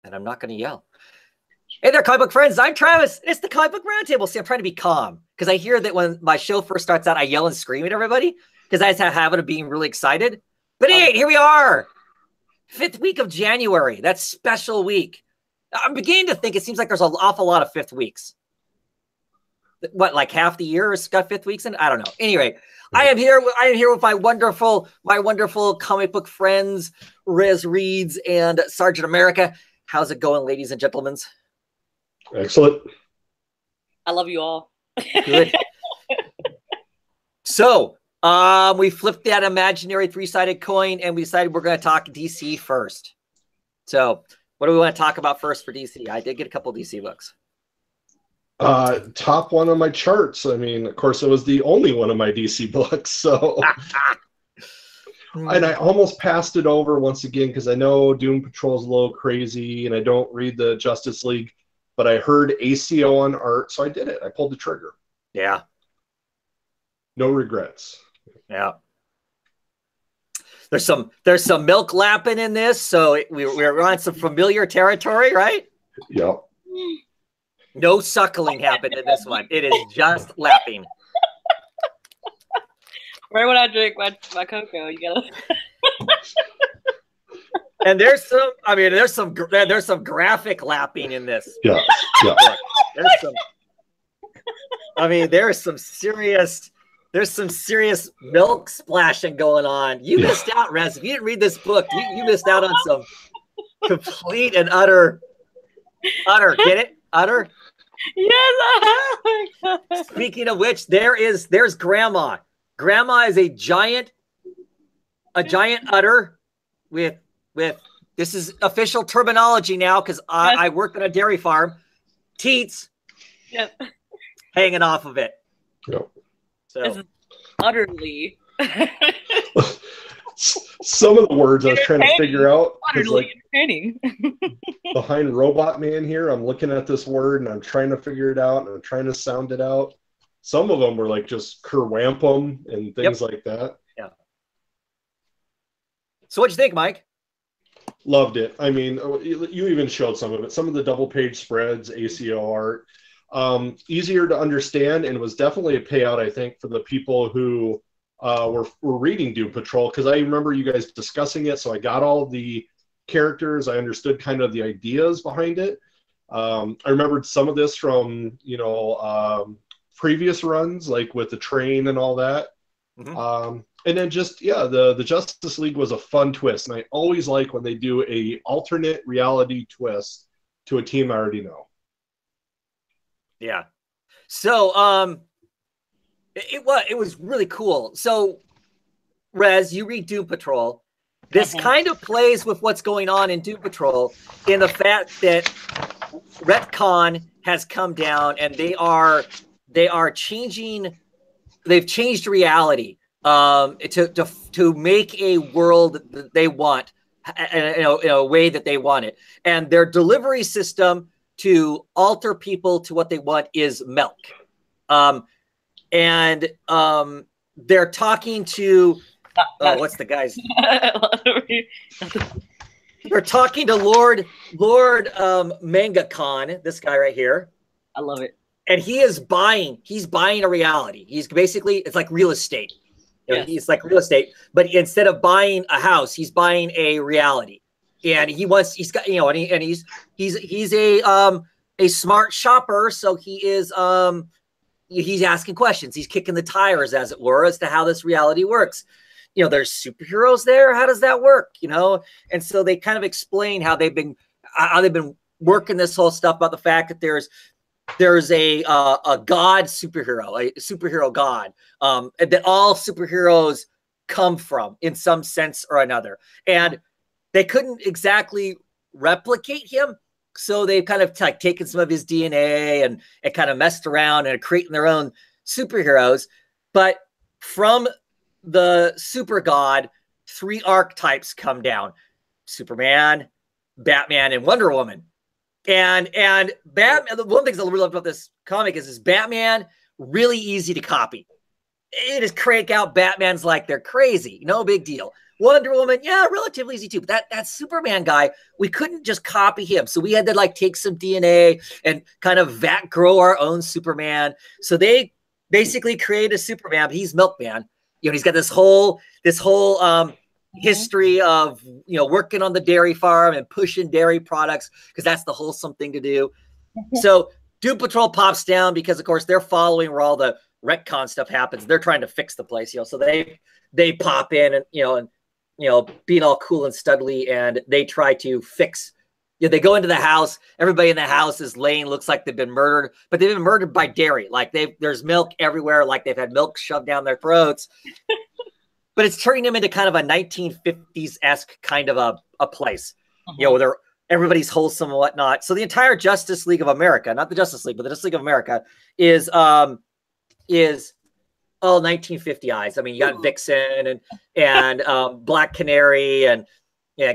and I'm not going to yell. Hey there, comic book friends. I'm Travis. It's the Comic Book Roundtable. See, I'm trying to be calm because I hear that when my show first starts out, I yell and scream at everybody because I just have a habit of being really excited. But hey, here we are. 5th week of January. That special week. I'm beginning to think it seems like there's an awful lot of 5th weeks. What, like half the year has got 5th weeks in? I don't know. Anyway, I am here with my wonderful comic book friends, Riz Reeds and Sergeant America. How's it going, ladies and gentlemen? Excellent. I love you all. Good. So, we flipped that imaginary 3-sided coin and we decided we're going to talk DC first. So, what do we want to talk about first for DC? I did get a couple of DC books. Top one on my charts. I mean, of course, it was the only one of my DC books. So, and I almost passed it over once again because I know Doom Patrol is a little crazy and I don't read the Justice League, but I heard ACO on art, so I did it. I pulled the trigger. Yeah. No regrets. Yeah. There's some milk lapping in this, so we're on some familiar territory, right? Yep. No suckling happened in this one. It is just lapping. Right when I drink my cocoa, you gotta. And there's some graphic lapping in this. Yeah. Yeah. There's some serious milk splashing going on. You missed out, Rez. If you didn't read this book, you missed out on some complete and utter. Get it? Utter. Yes. Speaking of which, there's Grandma. Grandma is a giant udder with this is official terminology now because I work on a dairy farm. Teats. Yep. Hanging off of it. Yep. So utterly. Some of the words I was trying to figure out. Utterly entertaining. Behind Robot Man here, I'm looking at this word and I'm trying to figure it out and I'm trying to sound it out. Some of them were like just kerwampum and things like that. Yeah. So what'd you think, Mike? Loved it. I mean, you even showed some of it. Some of the double page spreads, ACO art. Easier to understand, and it was definitely a payout, I think, for the people who were reading Doom Patrol, because I remember you guys discussing it, so I got all the characters. I understood kind of the ideas behind it. I remembered some of this from, previous runs, like with the train and all that. Mm-hmm. And then just, the Justice League was a fun twist, and I always like when they do a alternate reality twist to a team I already know. Yeah. So, it was really cool. So, Rez, you read Doom Patrol. This kind of plays with what's going on in Doom Patrol in the fact that retcon has come down and they are changing. They've changed reality to make a world that they want, in a way that they want it, and their delivery system to alter people to what they want is milk. And they're talking to what's the guy's? They're talking to Lord MangaCon, this guy right here. I love it. And he's buying a reality. He's basically, it's like real estate. He's like real estate, but instead of buying a house, he's buying a reality. And he's a smart shopper. So he's asking questions. He's kicking the tires, as it were, as to how this reality works. There's superheroes there. How does that work? And so they kind of explain how they've been working this whole stuff about the fact that there's a god superhero, a superhero god, that all superheroes come from in some sense or another. And they couldn't exactly replicate him. So they've kind of taken some of his DNA and kind of messed around and creating their own superheroes. But from the super god, 3 archetypes come down: Superman, Batman, and Wonder Woman. And Batman, one of the things I really love about this comic is Batman, really easy to copy. It is crank out Batmans like they're crazy. No big deal. Wonder Woman, yeah, relatively easy too. But that Superman guy, we couldn't just copy him. So we had to like take some DNA and kind of vat grow our own Superman. So they basically created a Superman. But he's Milkman. You know, he's got this whole history of, you know, working on the dairy farm and pushing dairy products because that's the wholesome thing to do. So Doom Patrol pops down because, of course, they're following where all the retcon stuff happens. They're trying to fix the place, you know. So they pop in and being all cool and studly, and they try to fix. You know, they go into the house. Everybody in the house is laying, looks like they've been murdered, but they've been murdered by dairy. Like there's milk everywhere, like they've had milk shoved down their throats. But it's turning them into kind of a 1950s-esque kind of a place, you know, where everybody's wholesome and whatnot. So the entire Justice League of America, not the Justice League, but the Justice League of America is all 1950 eyes. I mean, you got Vixen and Black Canary and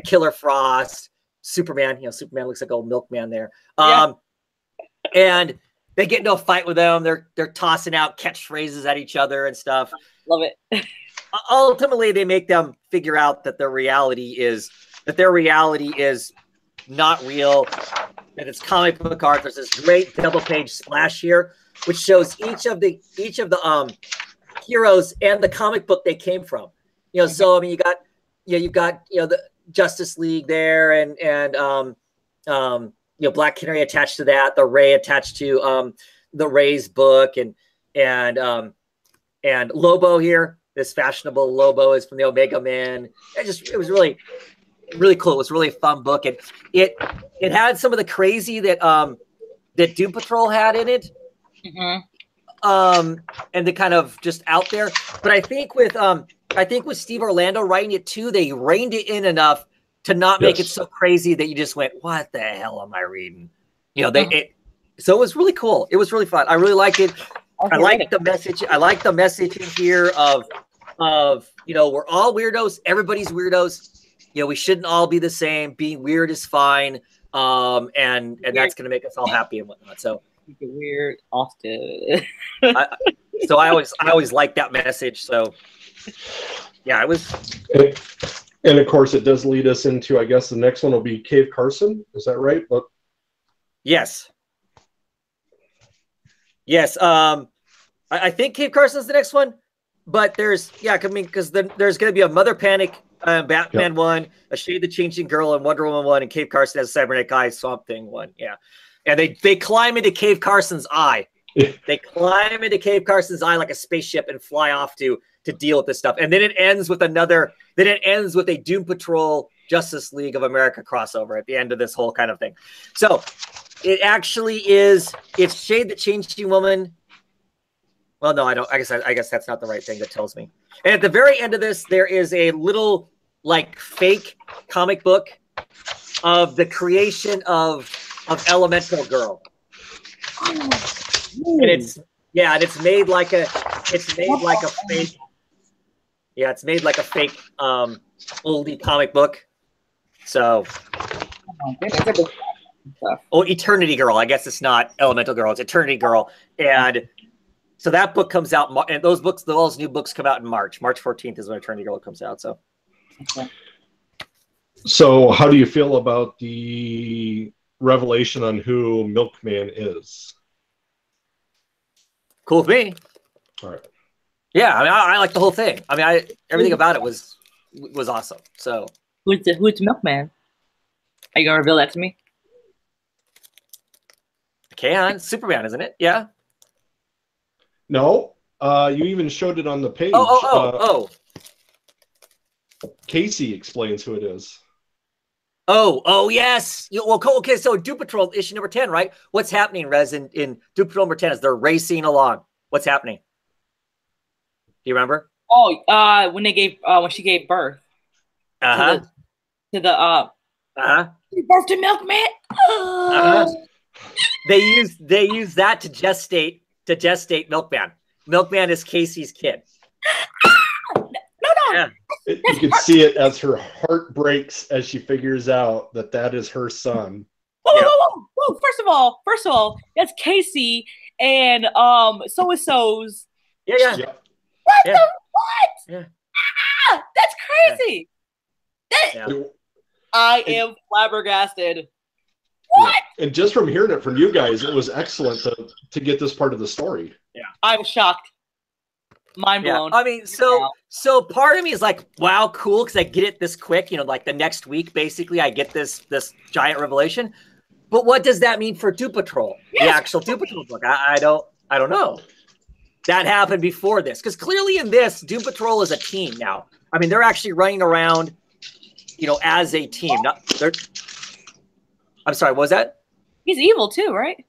Killer Frost, Superman. You know, Superman looks like old Milkman there. And they get into a fight with them. They're tossing out catchphrases at each other and stuff. Love it. Ultimately, they make them figure out that their reality is not real, that it's comic book art. There's this great double-page splash here, which shows each of the heroes and the comic book they came from. You know, so I mean, you've got the Justice League there, and Black Canary attached to that, the Ray attached to the Ray's book, and Lobo here. This fashionable Lobo is from the Omega Men. It was really, really cool. It was really a fun book, and it had some of the crazy that Doom Patrol had in it, and the kind of just out there. But I think with Steve Orlando writing it too, they reined it in enough to not make it so crazy that you just went, "What the hell am I reading?" You know, so it was really cool. It was really fun. I really liked it. I like the message. I like the message in here of we're all weirdos. Everybody's weirdos. You know, we shouldn't all be the same. Being weird is fine. And that's going to make us all happy and whatnot. So weird, Austin. So I always like that message. So yeah, it was. And of course, it does lead us into, I guess the next one will be Cave Carson. Is that right? But yes. Yes. I think Cave Carson's the next one, but there's because there's going to be a Mother Panic, Batman one, a Shade the Changing Girl, and Wonder Woman one, and Cave Carson has a Cybernetic Eye, Swamp Thing one. Yeah, and they climb into Cave Carson's eye. They climb into Cave Carson's eye like a spaceship and fly off to deal with this stuff. And then it ends with a Doom Patrol Justice League of America crossover at the end of this whole kind of thing. So it actually is. It's Shade the Changing Woman. Well, no, I don't. I guess that's not the right thing that tells me. And at the very end of this, there is a little like fake comic book of the creation of Elemental Girl. And it's made like a fake. Yeah, it's made like a fake oldie comic book. So Eternity Girl. I guess it's not Elemental Girl, it's Eternity Girl. And so that book comes out, and those new books come out in March. March 14th is when Eternity Girl comes out. So how do you feel about the revelation on who Milkman is? Cool with me. All right. Yeah, I mean, I like the whole thing. I mean, everything about it was awesome. So who's Milkman? Are you gonna reveal that to me? I can. Superman, isn't it? Yeah. No, you even showed it on the page. Casey explains who it is. Oh, yes. Okay, so Doom Patrol issue number 10, right? What's happening, Rez, in Doom Patrol number 10 is they're racing along. What's happening? Do you remember? Oh, when she gave birth. To the birth to Milkman. They use that to gestate Milkman. Milkman is Casey's kid. No. Yeah. You can see it as her heart breaks as she figures out that is her son. Whoa. First of all, that's Casey and so-and-so's. Yeah. What? Yeah. Ah, that's crazy. Yeah. I am flabbergasted. What? And just from hearing it from you guys, it was excellent to get this part of the story. Yeah. I'm shocked. Mind blown. Yeah. I mean, so part of me is like, wow, cool, because I get it this quick. You know, like the next week, basically, I get this giant revelation. But what does that mean for Doom Patrol? Yes. The actual Doom Patrol book? I don't know. That happened before this, because clearly in this, Doom Patrol is a team now. I mean, they're actually running around, you know, as a team. I'm sorry, what was that? He's evil too, right?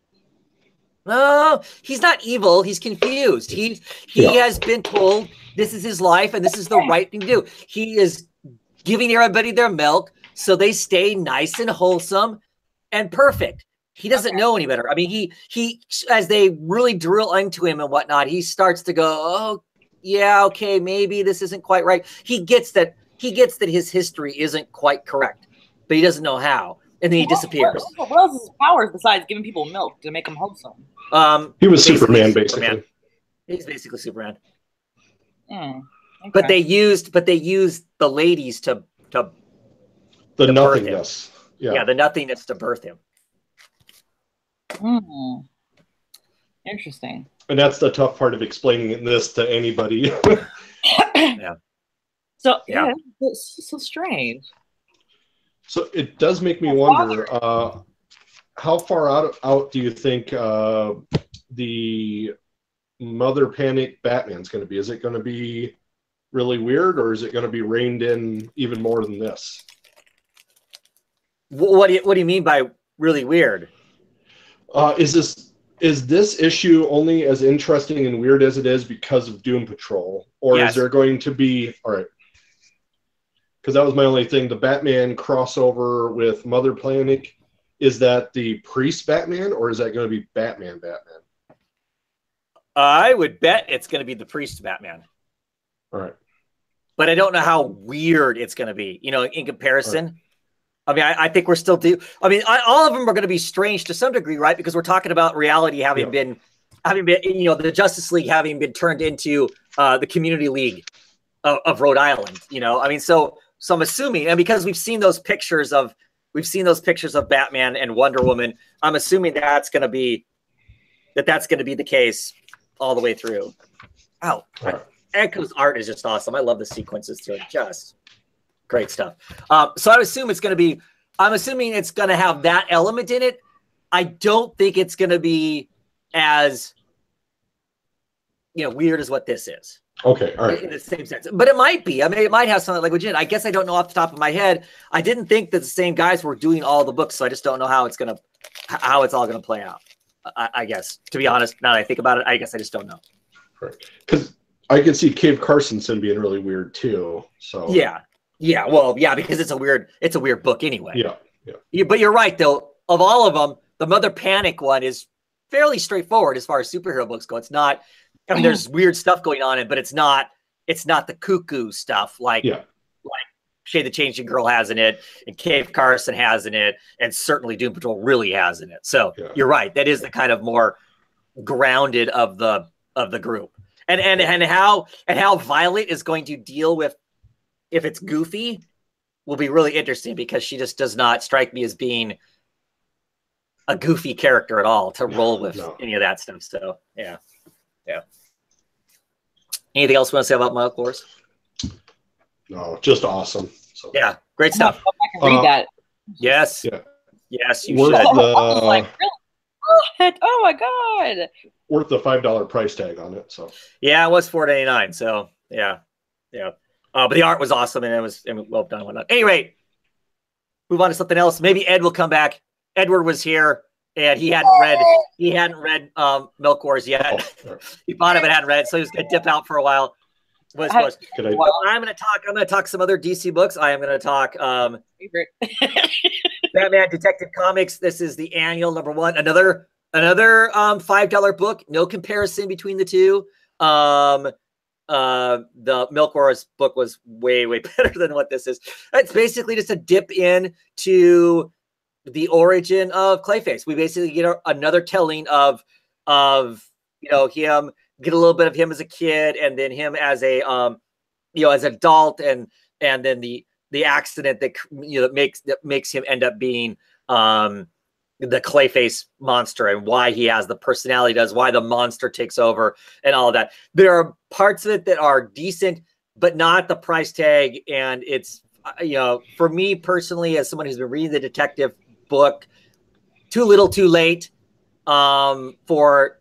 No, he's not evil. He's confused. He has been told this is his life and this is the right thing to do. He is giving everybody their milk so they stay nice and wholesome and perfect. He doesn't know any better. I mean, he as they really drill into him and whatnot, he starts to go, oh, yeah, okay, maybe this isn't quite right. He gets that his history isn't quite correct, but he doesn't know how. And then he disappears. What else is his powers besides giving people milk to make them wholesome? He was Superman, basically. He's basically Superman. Okay. But they used the ladies to the nothingness. Yeah, the nothingness to birth him. Interesting. And that's the tough part of explaining this to anybody. Yeah. So it's so strange. So it does make me wonder, how far out do you think the Mother Panic Batman's going to be? Is it going to be really weird, or is it going to be reined in even more than this? What do you mean by really weird? Is this issue only as interesting and weird as it is because of Doom Patrol, or is there going to be because that was my only thing. The Batman crossover with Mother Panic, is that the Priest Batman, or is that going to be Batman? I would bet it's going to be the Priest Batman. All right. But I don't know how weird it's going to be, you know, in comparison. Right. I mean, I think we're still all of them are going to be strange to some degree, right? Because we're talking about reality having been, you know, the Justice League having been turned into the Community League of Rhode Island, you know? I mean, so I'm assuming, and because we've seen those pictures of Batman and Wonder Woman, I'm assuming that's going to be the case all the way through. Oh, Echo's art is just awesome. I love the sequences too. Just great stuff. So I'm assuming it's going to have that element in it. I don't think it's going to be as, you know, weird as what this is. Okay, all right. In the same sense, but it might be. I mean, it might have something like legit. I guess I don't know off the top of my head. I didn't think that the same guys were doing all the books, so I just don't know how it's all gonna play out. I guess, to be honest, now that I think about it, I guess I just don't know. Right, because I can see Cave Carsonson being really weird too. So yeah, well, yeah, because it's a weird book anyway. Yeah. But you're right though. Of all of them, the Mother Panic one is fairly straightforward as far as superhero books go. It's not. I mean, there's weird stuff going on in it, but it's not the cuckoo stuff like Shade the Changing Girl has in it, and Cave Carson has in it, and certainly Doom Patrol really has in it. So you're right. That is the kind of more grounded of the group. And how Violet is going to deal with if it's goofy will be really interesting, because she just does not strike me as being a goofy character at all to roll with any of that stuff. So yeah. Anything else you want to say about Milk Wars? No, just awesome. So. Yeah, great stuff. I can read that. Yes. Yeah. Yes, you should. Like, really? Oh my god. Worth the $5 price tag on it. So yeah, it was $4.99. So yeah. But the art was awesome, and it was well done and whatnot. Anyway, move on to something else. Maybe Ed will come back. Edward was here. And he hadn't read Milk Wars yet. He bought it but hadn't read it, so he was going to dip out for a while. I'm going to talk some other DC books. I am going to talk Batman Detective Comics. This is the annual #1. Another $5 book. No comparison between the two. The Milk Wars book was way better than what this is. It's basically just a dip in to the origin of Clayface. We basically get another telling of you know, him, get a little bit of him as a kid, and then him as a you know, as an adult, and then the the accident that that makes him end up being the Clayface monster, and why he has the personality does, why the monster takes over, and all of that. There are parts of it that are decent, but not the price tag. And it's for me personally, as someone who's been reading the detective book, too little, too late for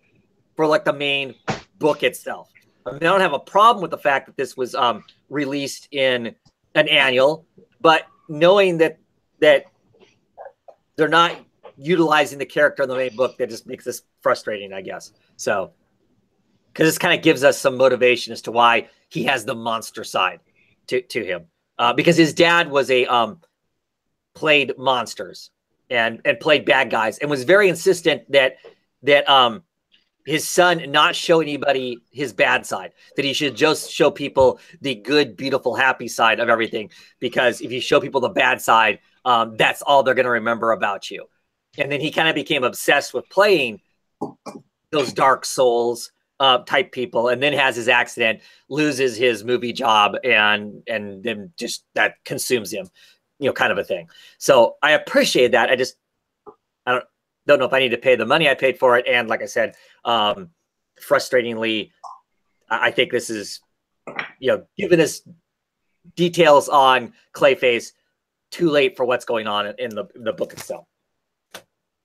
like the main book itself. I mean, I don't have a problem with the fact that this was released in an annual, but knowing that they're not utilizing the character in the main book, that just makes this frustrating, I guess. So, because this kind of gives us some motivation as to why he has the monster side to him, because his dad was played monsters and played bad guys, and was very insistent that his son not show anybody his bad side, that he should just show people the good, beautiful, happy side of everything. Because if you show people the bad side, that's all they're going to remember about you. And then he kind of became obsessed with playing those Dark Souls type people, and then has his accident, loses his movie job, and then just that consumes him, kind of a thing. So I appreciate that. I don't know if I need to pay the money I paid for it. And like I said, frustratingly, I think this is, giving us details on Clayface too late for what's going on in the book itself.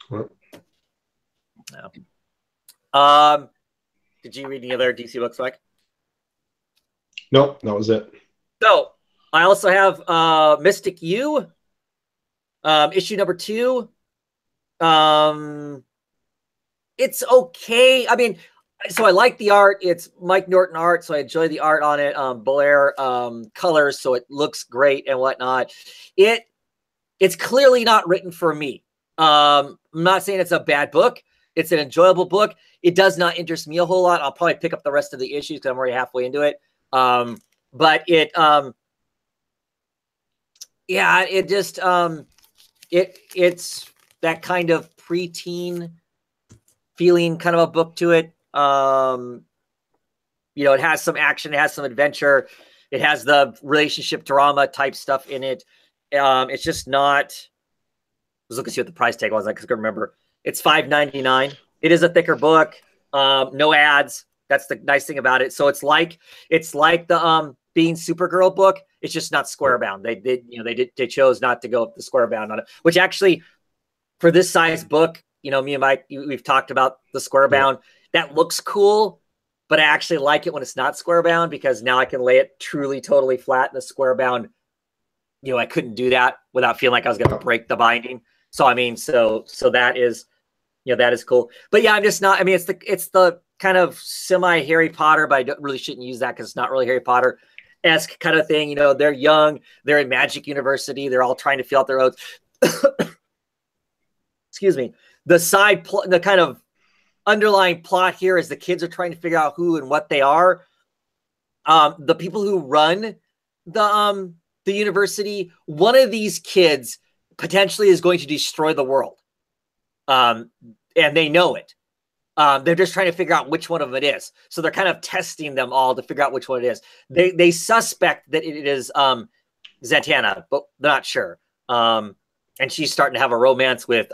What? No. Did you read any other DC books, Mike? Nope, that was it. So I also have Mystic U, issue number 2. It's okay. I mean, so I like the art. It's Mike Norton art, so I enjoy the art on it. Blair colors, so it looks great and whatnot. It's clearly not written for me. I'm not saying it's a bad book. It's an enjoyable book. It does not interest me a whole lot. I'll probably pick up the rest of the issues because I'm already halfway into it. But it, it just, it's that kind of preteen feeling kind of a book to it. It has some action, it has some adventure, it has the relationship drama type stuff in it. It's just not. I was looking to see what the price tag was. I couldn't remember. It's $5.99. It is a thicker book. No ads. That's the nice thing about it. So it's like the Being Supergirl book. It's just not square bound. They chose not to go the square bound on it. Which actually, for this size book, me and Mike, we've talked about the square bound. That looks cool, but I actually like it when it's not square bound, because now I can lay it truly, totally flat in the square bound. I couldn't do that without feeling like I was going to break the binding. So, I mean, so that is, that is cool. But yeah, I'm just not, I mean, it's the kind of semi Harry Potter, but I really shouldn't use that because it's not really Harry Potter-esque kind of thing. They're young, they're in Magic University, they're all trying to feel out their oats. Excuse me. The kind of underlying plot here is the kids are trying to figure out who and what they are. The people who run the university, one of these kids potentially is going to destroy the world. And they know it. They're just trying to figure out which one of it is. So they're kind of testing them all to figure out which one it is. They suspect that it is Zatanna, but they're not sure. And she's starting to have a romance with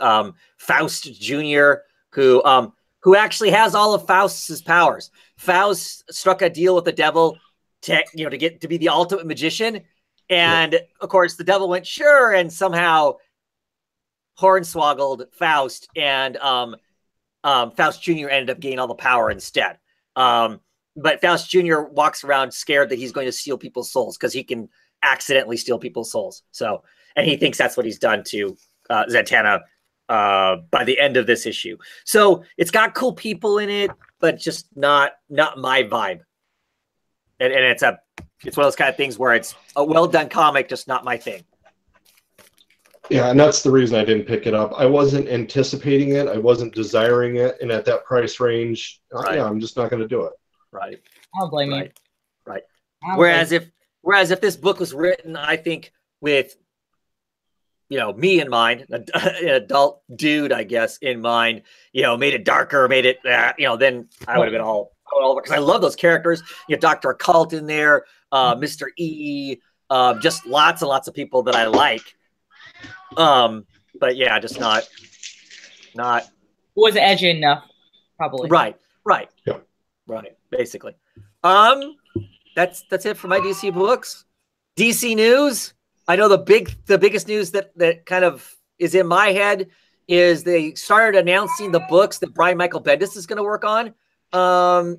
Faust Jr., who actually has all of Faust's powers. Faust struck a deal with the devil to get to be the ultimate magician. And of course, the devil went sure, and somehow hornswoggled Faust, and Faust Jr. ended up getting all the power instead. But Faust Jr. walks around scared that he's going to steal people's souls because he can accidentally steal people's souls. So, and he thinks that's what he's done to Zatanna by the end of this issue. So it's got cool people in it, but just not my vibe. And it's one of those kind of things where it's a well done comic, just not my thing. Yeah, and that's the reason I didn't pick it up. I wasn't anticipating it. I wasn't desiring it. And at that price range, I'm just not going to do it. Right. I don't blame you. Right. Whereas if this book was written, I think with, me in mind, an adult dude, I guess, in mind, made it darker, made it, then I would have been all over, because I love those characters. You have Dr. Occult in there, Mr. E, Just lots and lots of people that I like. But yeah, just not wasn't edgy enough, probably. Right. Yeah. Right. Basically. That's it for my DC books. DC news. I know the biggest news that kind of is in my head is they started announcing the books that Brian Michael Bendis is going to work on.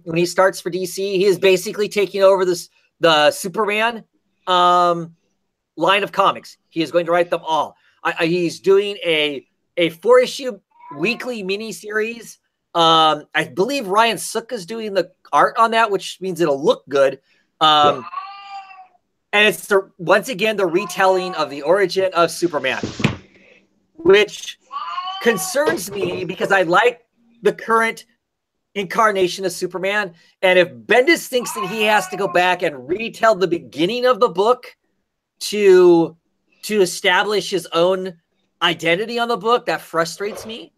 When he starts for DC, he is basically taking over the Superman line of comics. He is going to write them all. He's doing a 4-issue weekly miniseries. I believe Ryan Sook is doing the art on that, which means it'll look good. And it's once again the retelling of the origin of Superman, which concerns me because I like the current incarnation of Superman. And if Bendis thinks that he has to go back and retell the beginning of the book to establish his own identity on the book, that frustrates me.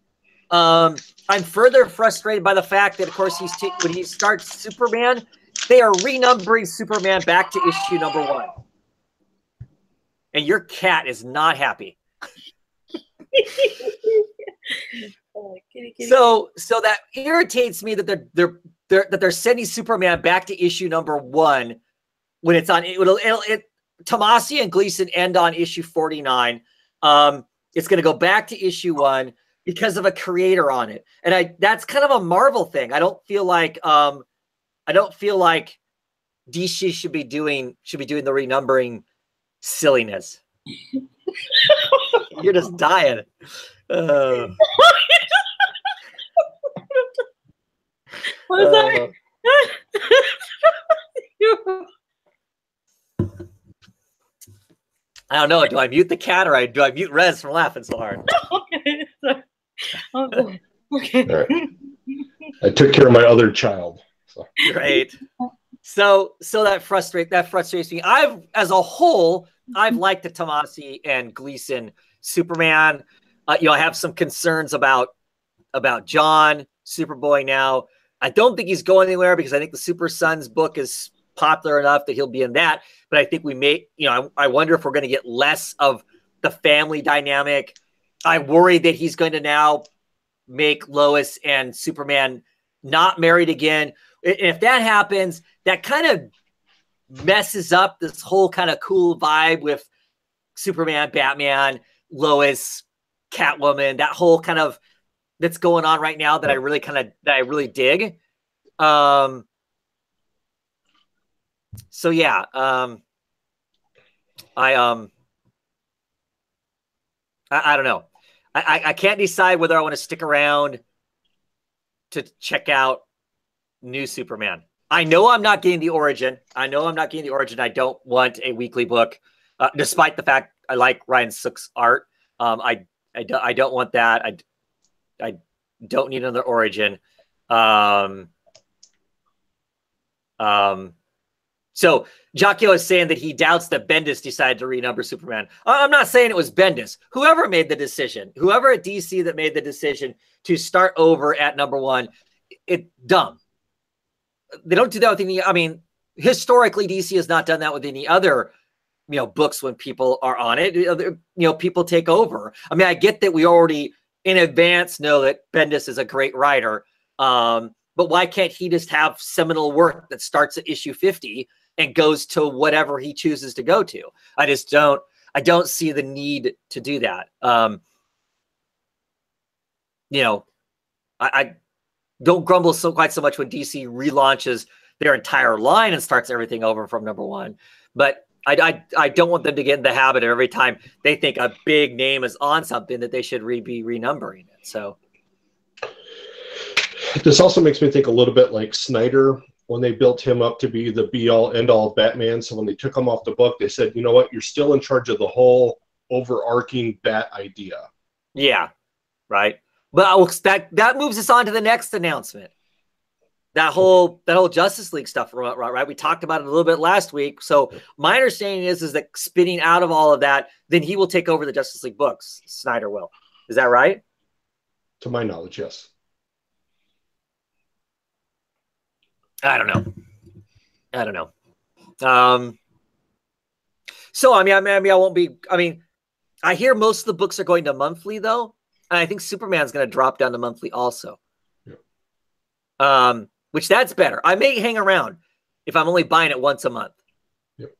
I'm further frustrated by the fact that, of course, when he starts Superman, they are renumbering Superman back to issue number 1. And your cat is not happy. So that irritates me that they're sending Superman back to issue number 1 when it's on. Tomasi and Gleason end on issue 49. It's going to go back to issue 1 because of a creator on it, and that's kind of a Marvel thing. I don't feel like DC should be doing the renumbering silliness. You're just dying. I'm sorry. I don't know. Do I mute the cat or do I mute Rez from laughing so hard? Okay. Okay. All right. I took care of my other child. So. Great. So that frustrates me. As a whole, I've liked the Tomasi and Gleason Superman. I have some concerns about John Superboy now. I don't think he's going anywhere because I think the Super Sons book is popular enough that he'll be in that. But I think we may, I wonder if we're going to get less of the family dynamic. I worry that he's going to now make Lois and Superman not married again. And if that happens, that kind of messes up this whole kind of cool vibe with Superman, Batman, Lois, Catwoman, that whole kind of that's going on right now that I really dig. So yeah, I don't know. I can't decide whether I want to stick around to check out new Superman. I know I'm not getting the origin. I don't want a weekly book, despite the fact I like Ryan Sook's art. I don't want that. I don't need another origin. So Jacquio is saying that he doubts that Bendis decided to renumber Superman. I'm not saying it was Bendis. Whoever made the decision, whoever at DC that made the decision to start over at number 1, it's dumb. They don't do that with any. I mean, historically, DC has not done that with any other, books when people are on it. People take over. I mean, I get that we already in advance know that Bendis is a great writer. But why can't he just have seminal work that starts at issue 50 and goes to whatever he chooses to go to? I don't see the need to do that. I don't grumble quite so much when DC relaunches their entire line and starts everything over from number 1. But I don't want them to get in the habit of every time they think a big name is on something that they should be renumbering it. So this also makes me think a little bit like Snyder when they built him up to be the be-all, end-all of Batman. So when they took him off the book, they said, you know what? You're still in charge of the whole overarching Bat idea. Yeah, right. But that moves us on to the next announcement. That whole Justice League stuff, right? We talked about it a little bit last week. So my understanding is that spinning out of all of that, then he will take over the Justice League books. Snyder will. Is that right? To my knowledge, yes. I don't know. So I won't be. I mean, I hear most of the books are going to monthly though, and I think Superman's going to drop down to monthly also. Yep. Which that's better. I may hang around if I'm only buying it once a month. Yep.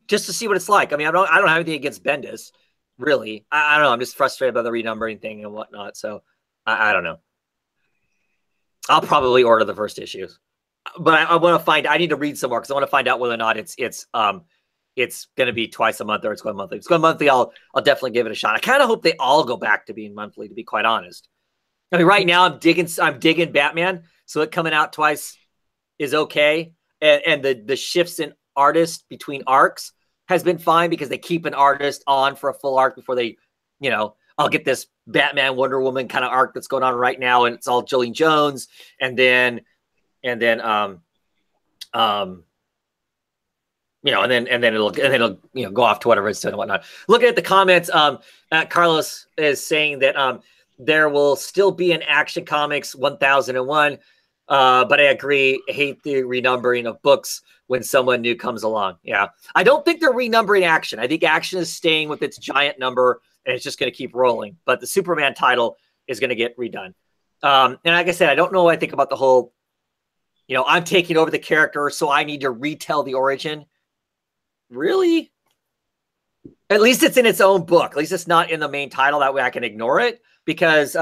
Just to see what it's like. I mean, I don't have anything against Bendis, really. I don't know. I'm just frustrated by the renumbering thing and whatnot. So I don't know. I'll probably order the first issues, but I want to find. I need to read some more because I want to find out whether or not it's going to be twice a month or it's going monthly. If it's going monthly, I'll definitely give it a shot. I kind of hope they all go back to being monthly, to be quite honest. I mean, right now I'm digging Batman, so it coming out twice is okay, and the shifts in artists between arcs has been fine because they keep an artist on for a full arc before they, I'll get this Batman Wonder Woman kind of arc that's going on right now, and it's all Jolene Jones, and then it'll go off to whatever it's doing and whatnot. Looking at the comments, Carlos is saying that there will still be an Action Comics 1001, but I agree. I hate the renumbering of books when someone new comes along. Yeah, I don't think they're renumbering Action. I think Action is staying with its giant number, and it's just going to keep rolling. But the Superman title is going to get redone. And like I said, I don't know what I think about the whole, I'm taking over the character, so I need to retell the origin. Really? At least it's in its own book. At least it's not in the main title. That way I can ignore it because,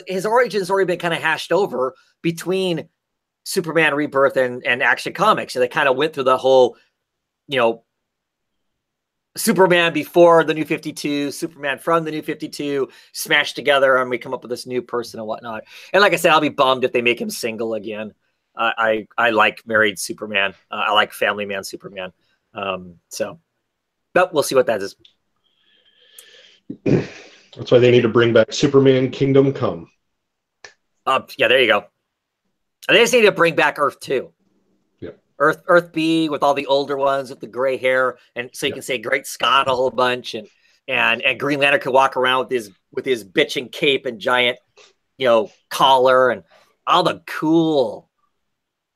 his origin's already been kind of hashed over between Superman Rebirth and Action Comics. So they kind of went through the whole, Superman before the New 52, Superman from the New 52, smashed together, and we come up with this new person and whatnot. And like I said, I'll be bummed if they make him single again. I like married Superman. I like family man Superman. But we'll see what that is. That's why they need to bring back Superman Kingdom Come. Yeah, there you go. They just need to bring back Earth 2. Yeah. Earth B with all the older ones with the gray hair, and so you can say Great Scott a whole bunch, and Green Lantern could walk around with his bitching cape and giant, collar and all the cool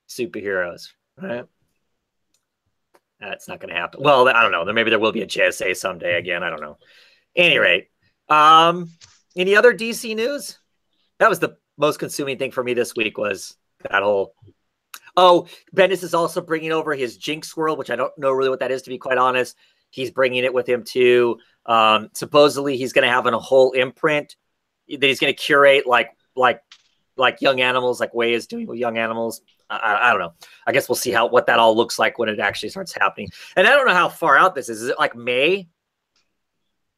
superheroes, right? That's not going to happen. Well, I don't know. Maybe there will be a JSA someday again. I don't know. At any rate, any other DC news? That was the most consuming thing for me this week was that whole. Oh, Bendis is also bringing over his Jinx World, which I don't know really what that is, to be quite honest. He's bringing it with him too. Supposedly, he's going to have a whole imprint that he's going to curate like Young Animals, like Way is doing with Young Animals. I don't know. I guess we'll see what that all looks like when it actually starts happening. And I don't know how far out this is. Is it like May?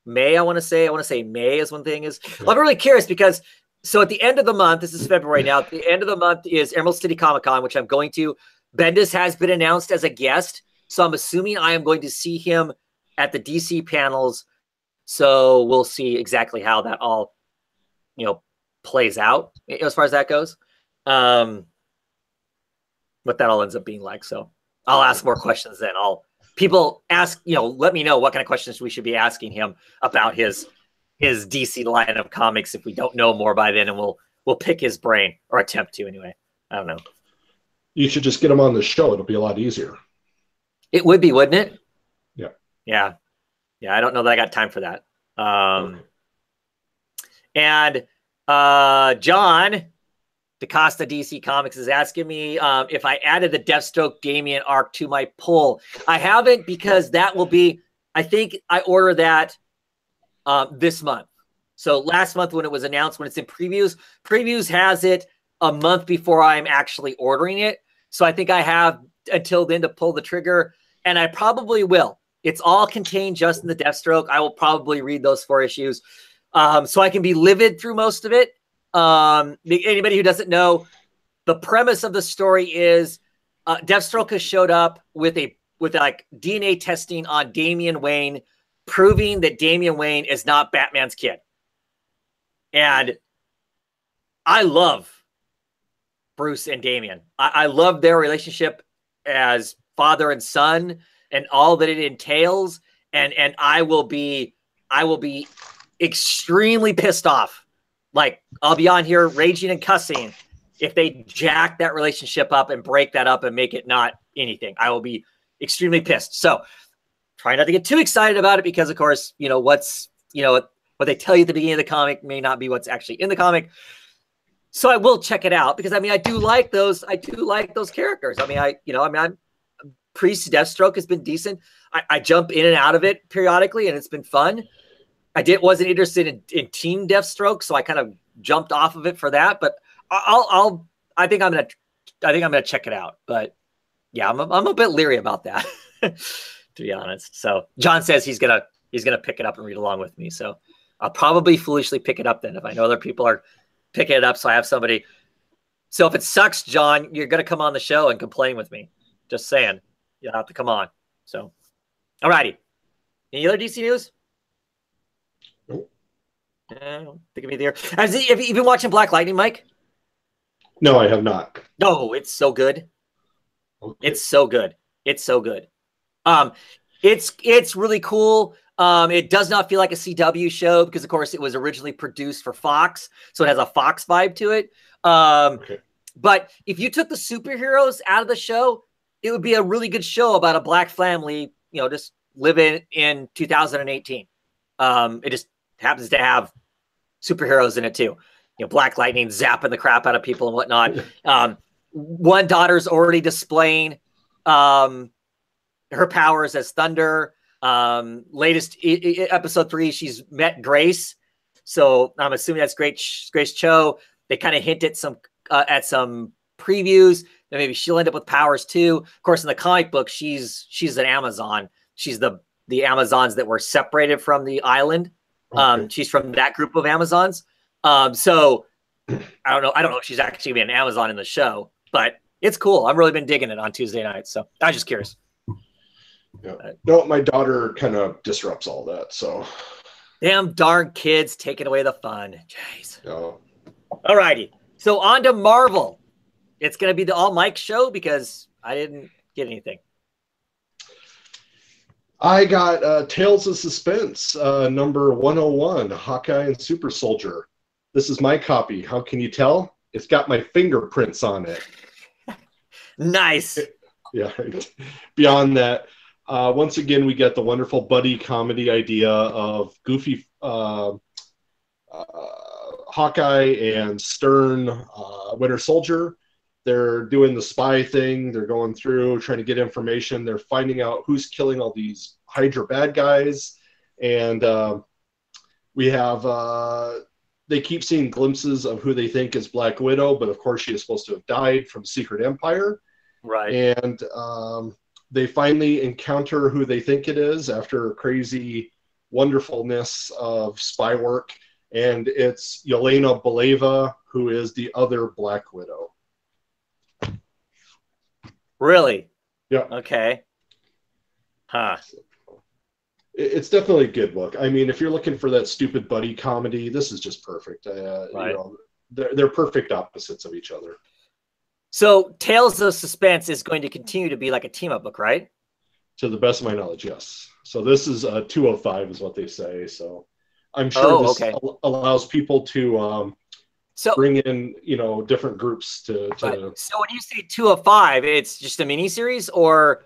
I want to say May is when thing is. I'm really curious because so at the end of the month, this is February now. At the end of the month is Emerald City Comic Con, which I'm going to. Bendis has been announced as a guest, so I'm assuming I am going to see him at the DC panels. So we'll see exactly how that all, plays out as far as that goes. What that all ends up being like. So I'll ask more questions then. People ask, let me know what kind of questions we should be asking him about his DC line of comics if we don't know more by then, and we'll pick his brain, or attempt to anyway. I don't know. You should just get him on the show. It'll be a lot easier. It would be, wouldn't it? Yeah. Yeah. I don't know that I got time for that. Okay. And John DaCosta DC Comics is asking me if I added the Deathstroke Damian arc to my poll. I haven't, because that will be, I think I order that this month. So last month when it was announced, when it's in previews has it a month before I'm actually ordering it. So I think I have until then to pull the trigger, and I probably will. It's all contained just in the Deathstroke. I will probably read those 4 issues so I can be livid through most of it. Anybody who doesn't know, the premise of the story is Deathstroke has showed up with like DNA testing on Damian Wayne, proving that Damian Wayne is not Batman's kid. And I love Bruce and Damian. I love their relationship as father and son and all that it entails. And I will be extremely pissed off. Like, I'll be on here raging and cussing if they jack that relationship up and break that up and make it not anything. I will be extremely pissed. So try not to get too excited about it because, of course, what they tell you at the beginning of the comic may not be what's actually in the comic. So I will check it out because I do like those. I do like those characters. Priest Deathstroke has been decent. I jump in and out of it periodically, and it's been fun. Wasn't interested in Team Deathstroke, so I kind of jumped off of it for that. But I think I'm gonna check it out. But yeah, I'm a bit leery about that, to be honest. So John says he's gonna pick it up and read along with me. So I'll probably foolishly pick it up then if I know other people are picking it up. So I have somebody. So if it sucks, John, you're gonna come on the show and complain with me. Just saying, you'll have to come on. So, alrighty. Any other DC news? Nope. I don't think of me there. Have you been watching Black Lightning, Mike? No, I have not. No, it's so good. Okay. It's so good. It's so good. It's really cool. It does not feel like a CW show because, of course, it was originally produced for Fox, so it has a Fox vibe to it. Okay. But if you took the superheroes out of the show, it would be a really good show about a black family, just living in 2018. It just happens to have superheroes in it too. Black Lightning zapping the crap out of people and whatnot. One daughter's already displaying her powers as Thunder. Latest episode 3, she's met Grace. So I'm assuming that's Grace Cho. They kind of hint at some previews that maybe she'll end up with powers too. Of course, in the comic book, she's an Amazon. She's the Amazons that were separated from the island. Okay. She's from that group of Amazons. So I don't know if she's actually been an Amazon in the show, but it's cool. I've really been digging it on Tuesday nights. So I was just curious. Yeah. No, my daughter kind of disrupts all that. So damn darn kids taking away the fun. Jeez. no. All righty. So on to Marvel. It's going to be the all Mike show because I didn't get anything. I got Tales of Suspense, number 101, Hawkeye and Super Soldier. This is my copy. How can you tell? It's got my fingerprints on it. Nice. Yeah. Beyond that, once again, we get the wonderful buddy comedy idea of goofy Hawkeye and stern Winter Soldier. They're doing the spy thing. They're going through, trying to get information. They're finding out who's killing all these Hydra bad guys. And we have, they keep seeing glimpses of who they think is Black Widow, but of course she is supposed to have died from Secret Empire. Right. And they finally encounter who they think it is after crazy wonderfulness of spy work. And it's Yelena Belova, who is the other Black Widow. Really? Yeah. Okay. Huh. It's definitely a good look. I mean, if you're looking for that stupid buddy comedy, this is just perfect. Right. They're perfect opposites of each other. So Tales of Suspense is going to continue to be like a team-up book, right? To the best of my knowledge, yes. So this is 205 is what they say. So I'm sure this allows people to bring in, different groups to. So when you say 205, it's just a miniseries, or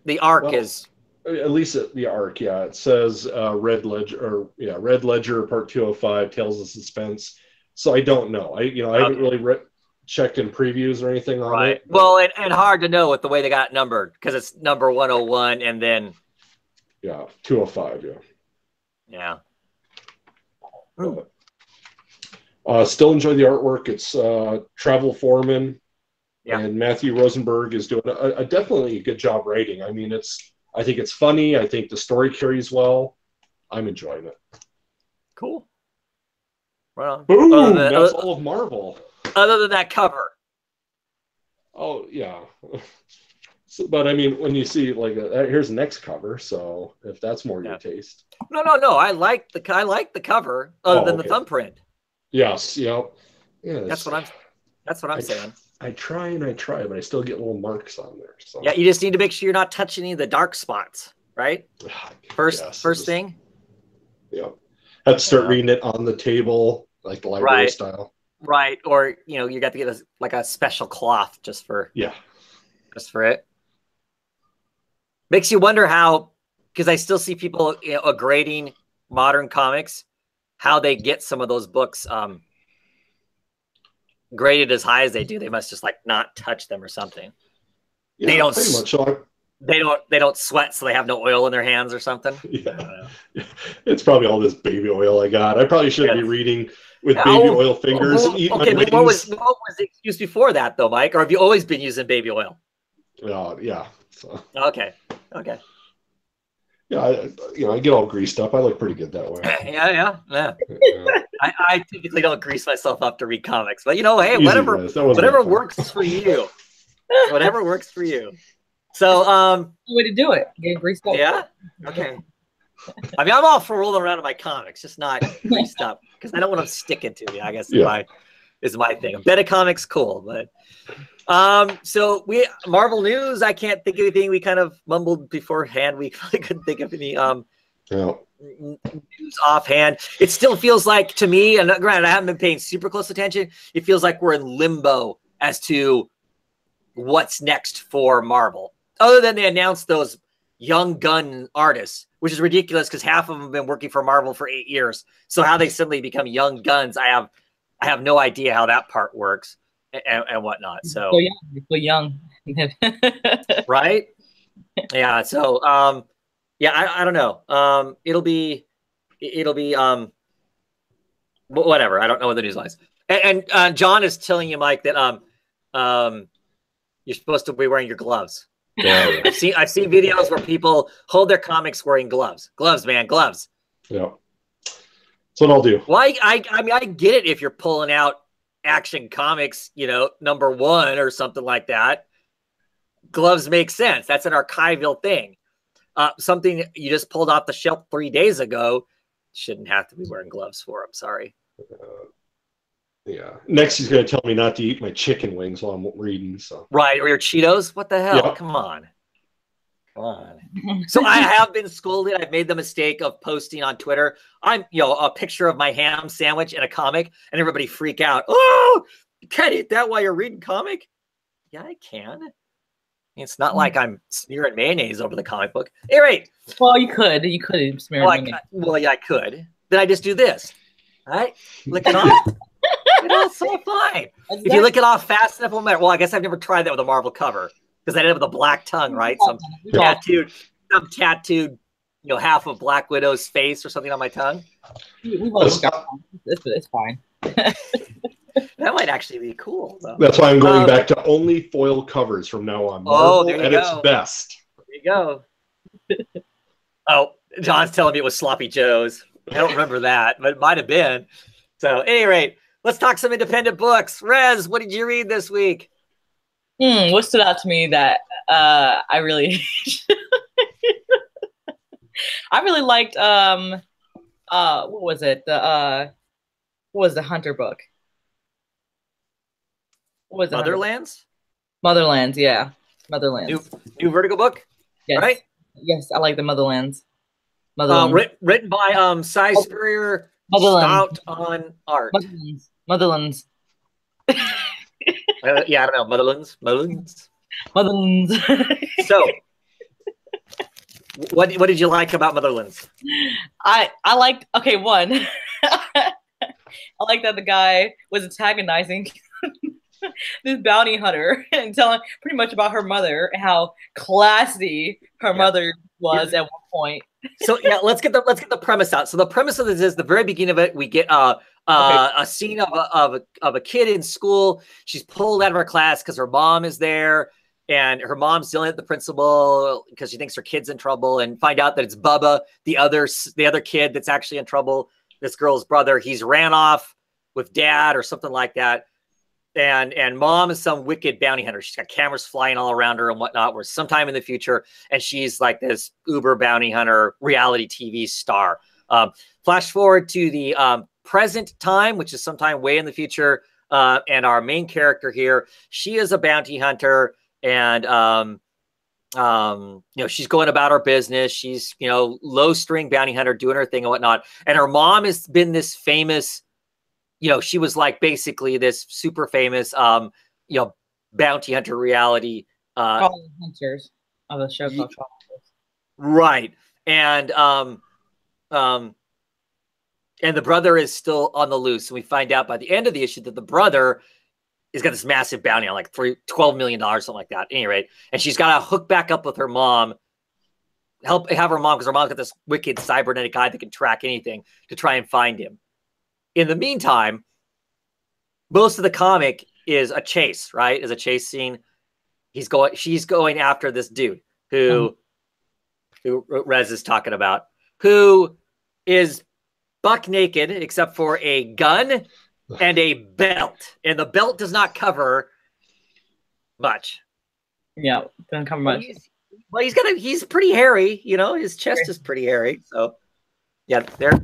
the arc is. At least the arc, yeah. It says Red Ledger, Red Ledger Part 205, Tales of Suspense. So I don't know. I haven't really checked in previews or anything on it. Well, and hard to know with the way they got numbered because it's number 101 and then. Yeah, 205. Yeah. Still enjoy the artwork. It's Travel Foreman and Matthew Rosenberg is doing a definitely a good job writing. I mean, I think it's funny. I think the story carries well. I'm enjoying it. Cool. Well, boom! That's all of Marvel. Other than that cover. Oh yeah. But I mean, when you see here's the next cover. So if that's more your taste. No. I like the cover other than the thumbprint. Yes. Yep. Yeah. That's what I'm saying. I try, but I still get little marks on there. So. Yeah, you just need to make sure you're not touching any of the dark spots, right? First thing. Yeah. Have to start reading it on the table, like the library style. Right. Or, you got to get a special cloth just for it. Makes you wonder how because I still see people grading modern comics, how they get some of those books graded as high as they do. They must just like not touch them or something. Yeah, they don't pretty much. So they don't sweat, so they have no oil in their hands or something. Yeah. It's probably all this baby oil I got. I probably shouldn't be reading with baby oil fingers and eating my wings. What was the excuse before that, though, Mike? Or have you always been using baby oil? Yeah. So. Okay. Yeah, I get all greased up. I look pretty good that way. Yeah. I typically don't grease myself up to read comics, but hey, Easy, whatever works for you. Whatever works for you. So, way to do it. Get greased up. Yeah. Okay. I mean, I'm all for rolling around in my comics, just not greased up because I don't want them sticking to me. I guess is my thing. A bit of comics, cool, but so Marvel news. I can't think of anything. We kind of mumbled beforehand. We really couldn't think of any news offhand. It still feels like to me, and granted, I haven't been paying super close attention. It feels like we're in limbo as to what's next for Marvel. Other than they announced those young gun artists, which is ridiculous because half of them have been working for Marvel for 8 years. So how they suddenly become young guns, I have no idea how that part works and whatnot. So young. Right? Yeah. So I don't know. It'll be whatever. I don't know what the news lies. And John is telling you, Mike, that you're supposed to be wearing your gloves. Yeah. I've seen videos where people hold their comics wearing gloves. Gloves, man, gloves. Yeah. That's what I'll do. Well, I mean, I get it if you're pulling out Action Comics, #1 or something like that. Gloves make sense. That's an archival thing. Something you just pulled off the shelf 3 days ago, shouldn't have to be wearing gloves for. I'm sorry. Yeah. Next, he's going to tell me not to eat my chicken wings while I'm reading. So right, or your Cheetos. What the hell? Yeah. Come on. So I have been scolded. I've made the mistake of posting on Twitter. I'm, a picture of my ham sandwich and a comic, and everybody freak out. Oh, you can't eat that while you're reading comic. Yeah, I can. It's not like I'm smearing mayonnaise over the comic book. Anyway. Well, you could smear mayonnaise. Well, yeah, I could. Then I just do this. All right, lick it off. It's so fine. If you lick it off fast enough, well, I guess I've never tried that with a Marvel cover because I did it with a black tongue, right? Some tattooed, half of Black Widow's face or something on my tongue. It's fine. That might actually be cool, though. That's why I'm going back to only foil covers from now on. Marvel at its best. There you go. Oh, John's telling me it was Sloppy Joe's. I don't remember that, but it might have been. So, at any rate, let's talk some independent books. Rez, what did you read this week? What stood out to me that I really liked what was it? What was the Hunter book? What was it? Motherlands? Motherlands, yeah. Motherlands. New Vertigo book? Yes. Right? Yes, I like the Motherlands. Written by Cy Spurrier, Stout on art. Motherlands. Yeah, I don't know. Motherlands. So, what did you like about Motherlands? I liked, one. I like that the guy was antagonizing this bounty hunter and telling pretty much about her mother and how classy her mother was at one point. So let's get the premise out. So the premise of this is the very beginning of it. We get a scene of a kid in school. She's pulled out of her class because her mom is there, and her mom's yelling at the principal because she thinks her kid's in trouble. And find out that it's Bubba, the other kid that's actually in trouble. This girl's brother. He's ran off with dad or something like that. And mom is some wicked bounty hunter. She's got cameras flying all around her and whatnot. We're sometime in the future, and she's like this uber bounty hunter reality TV star. Flash forward to the present time, which is sometime way in the future. And our main character here, she is a bounty hunter, and she's going about her business. She's low string bounty hunter doing her thing and whatnot. And her mom has been this famous. She was like basically this super famous, bounty hunter reality. Hunters of a show called Hunters. Right. and um, and the brother is still on the loose. And we find out by the end of the issue that the brother has got this massive bounty on like $12 million, something like that. At any rate, and she's got to hook back up with her mom, have her mom, because her mom's got this wicked cybernetic eye that can track anything to try and find him. In the meantime, most of the comic is a chase, right? Is a chase scene. She's going after this dude who Rez is talking about, who is buck naked except for a gun and a belt, and the belt does not cover much. Yeah, doesn't cover much. He's pretty hairy, you know. His chest is pretty hairy, so yeah, there.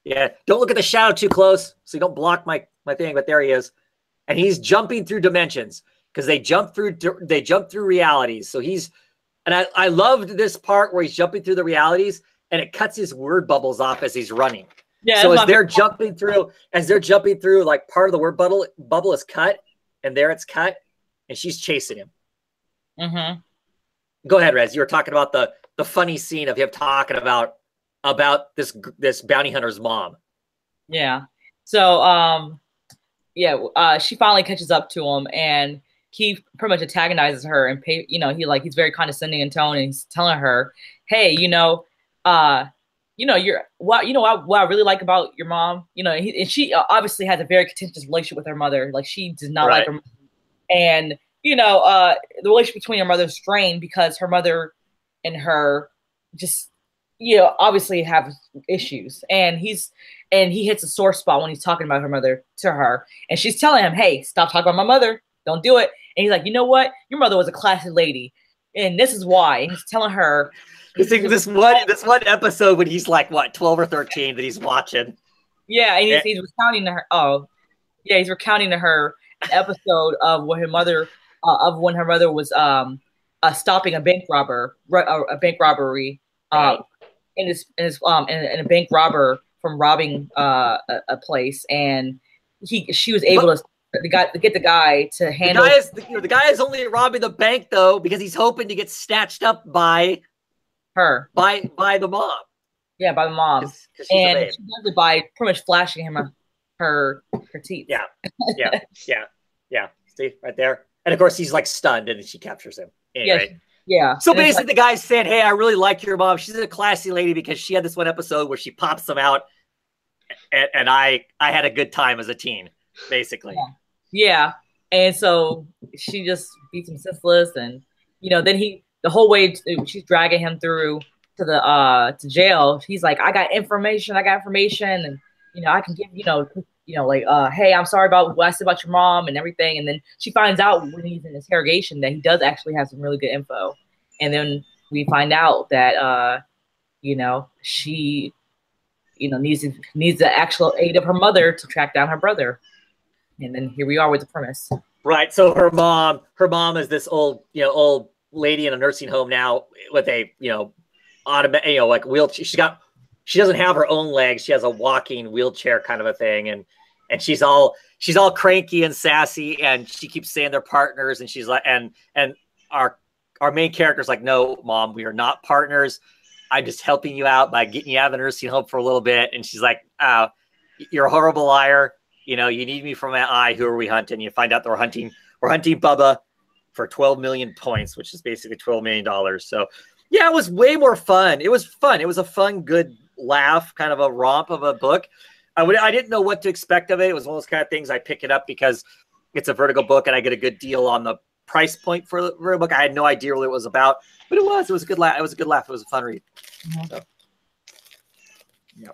Yeah, don't look at the shadow too close, so you don't block my thing. But there he is, and he's jumping through dimensions because they jump through realities. So I loved this part where he's jumping through the realities, and it cuts his word bubbles off as he's running. Yeah. So as they're jumping through, like part of the word bubble is cut, and there it's cut, and she's chasing him. Mm-hmm. Go ahead, Rez. You were talking about the funny scene of him talking about this bounty hunter's mom. Yeah. So she finally catches up to him, and he pretty much antagonizes her, and he's very condescending in tone, and he's telling her, hey, what I really like about your mom, and she obviously has a very contentious relationship with her mother. Like, she does not like her mother. And the relationship between her mother is strained because her mother and her just obviously have issues, and he hits a sore spot when he's talking about her mother to her, and she's telling him, hey, stop talking about my mother, don't do it. And he's like, you know what, your mother was a classy lady, and this is why. And he's telling her this one episode when he's like, what, 12 or 13 that he's watching. Yeah, and he's recounting to her. He's recounting to her an episode of when her mother was stopping a bank robbery, and a bank robber from robbing a place, and she was able to get the guy to handle. The guy is only robbing the bank though because he's hoping to get snatched up by her, by the mom. Yeah, by the mom, and she does it by pretty much flashing him her teeth. Yeah. See right there, and of course he's like stunned, and she captures him. Anyway. Yeah. So basically, the guy said, "Hey, I really like your mom. She's a classy lady because she had this one episode where she pops them out, and I had a good time as a teen, basically." Yeah. And so she just beats him senseless, and then the whole way she's dragging him through to jail. He's like, I got information, and I can give hey, I'm sorry about what I said about your mom and everything. And then she finds out when he's in interrogation that he does actually have some really good info. And then we find out that she needs the actual aid of her mother to track down her brother. And then here we are with the premise. Right. So her mom is this old lady in a nursing home now with a automatic like wheelchair. She doesn't have her own legs. She has a walking wheelchair kind of a thing, and she's all cranky and sassy, and she keeps saying they're partners, and she's like, and our main character's like, no, Mom, we are not partners. I'm just helping you out by getting you out of the nursing home for a little bit. And she's like, you're a horrible liar. You need me for my eye. Who are we hunting? You find out that we're hunting Bubba for 12 million points, which is basically $12 million. So yeah, it was way more fun. It was fun. It was a fun, good laugh, kind of a romp of a book. I didn't know what to expect of it. It was one of those kind of things I pick it up because it's a Vertigo book and I get a good deal on the price point for the Vertigo book. I had no idea what it was about, but it was a good laugh. It was a good laugh. It was a fun read. Mm-hmm. So, yeah.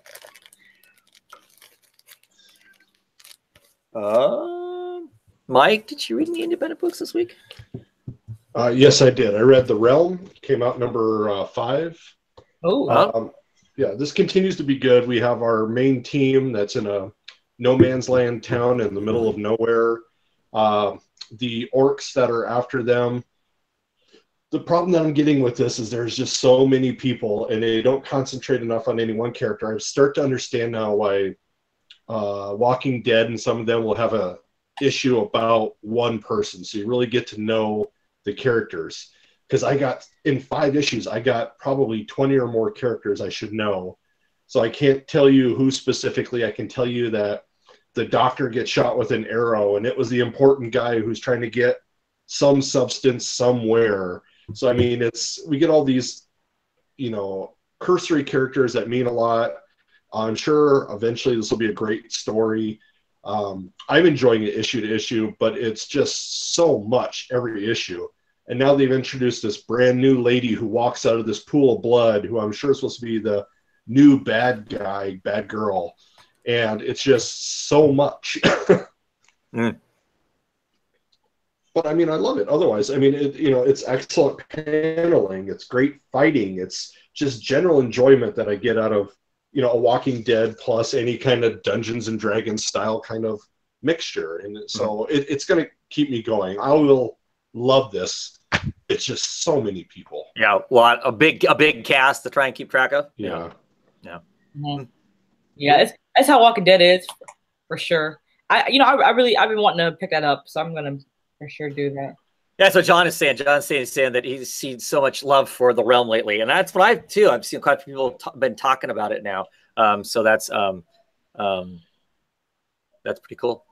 Mike, did you read any independent books this week? Yes, I did. I read The Realm. Came out number 5. Oh, yeah, this continues to be good. We have our main team that's in a no man's land town in the middle of nowhere. The orcs that are after them. The problem that I'm getting with this is there's just so many people, and they don't concentrate enough on any one character. I start to understand now why Walking Dead and some of them will have a issue about one person, so you really get to know the characters. because I got in 5 issues, I got probably 20 or more characters I should know. So I can't tell you who specifically. I can tell you that the doctor gets shot with an arrow, and it was the important guy who's trying to get some substance somewhere. So I mean, we get all these, cursory characters that mean a lot. I'm sure eventually this will be a great story. I'm enjoying it issue to issue, but it's just so much every issue. And now they've introduced this brand new lady who walks out of this pool of blood, who I'm sure is supposed to be the new bad guy, bad girl. And it's just so much. Mm. But I mean, I love it. Otherwise, I mean, it's excellent paneling. It's great fighting. It's just general enjoyment that I get out of, a Walking Dead plus any kind of Dungeons and Dragons style kind of mixture. And so it's going to keep me going. I will love this. It's just so many people. Yeah, well, a big cast to try and keep track of. Yeah. Mm-hmm. Yeah, that's how Walking Dead is for sure. I've been wanting to pick that up, so I'm gonna for sure do that. Yeah, that's what John is saying. John's saying that he's seen so much love for the realm lately, and that's what I've too. I've seen quite a few people been talking about it now. So that's pretty cool.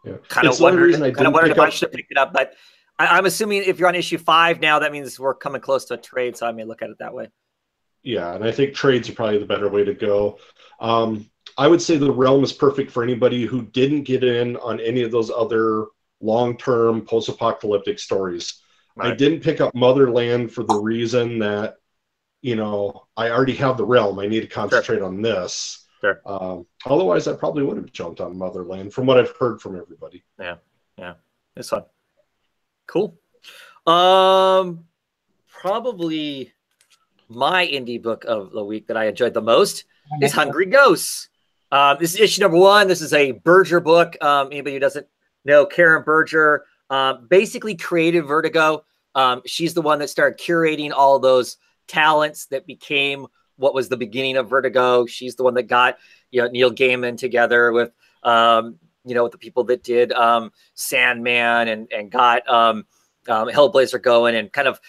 Yeah. Kind of wondered if I should pick it up, but I'm assuming if you're on issue 5 now, that means we're coming close to a trade, so I may look at it that way. Yeah, and I think trades are probably the better way to go. I would say the realm is perfect for anybody who didn't get in on any of those other long-term post-apocalyptic stories. Right. I didn't pick up Motherland for the reason that, I already have the realm. I need to concentrate on this. Sure. Otherwise, I probably would have jumped on Motherland from what I've heard from everybody. Yeah. It's fun. Cool. Probably my indie book of the week that I enjoyed the most is Hungry Ghosts. This is issue number 1. This is a Berger book. Anybody who doesn't know, Karen Berger basically created Vertigo. She's the one that started curating all those talents that became what was the beginning of Vertigo. She's the one that got Neil Gaiman together with with the people that did Sandman and got Hellblazer going and kind of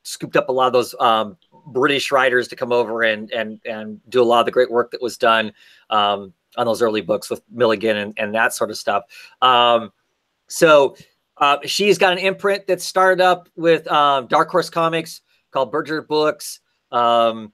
scooped up a lot of those British writers to come over and do a lot of the great work that was done on those early books with Milligan and that sort of stuff. So she's got an imprint that started up with Dark Horse Comics called Berger Books. And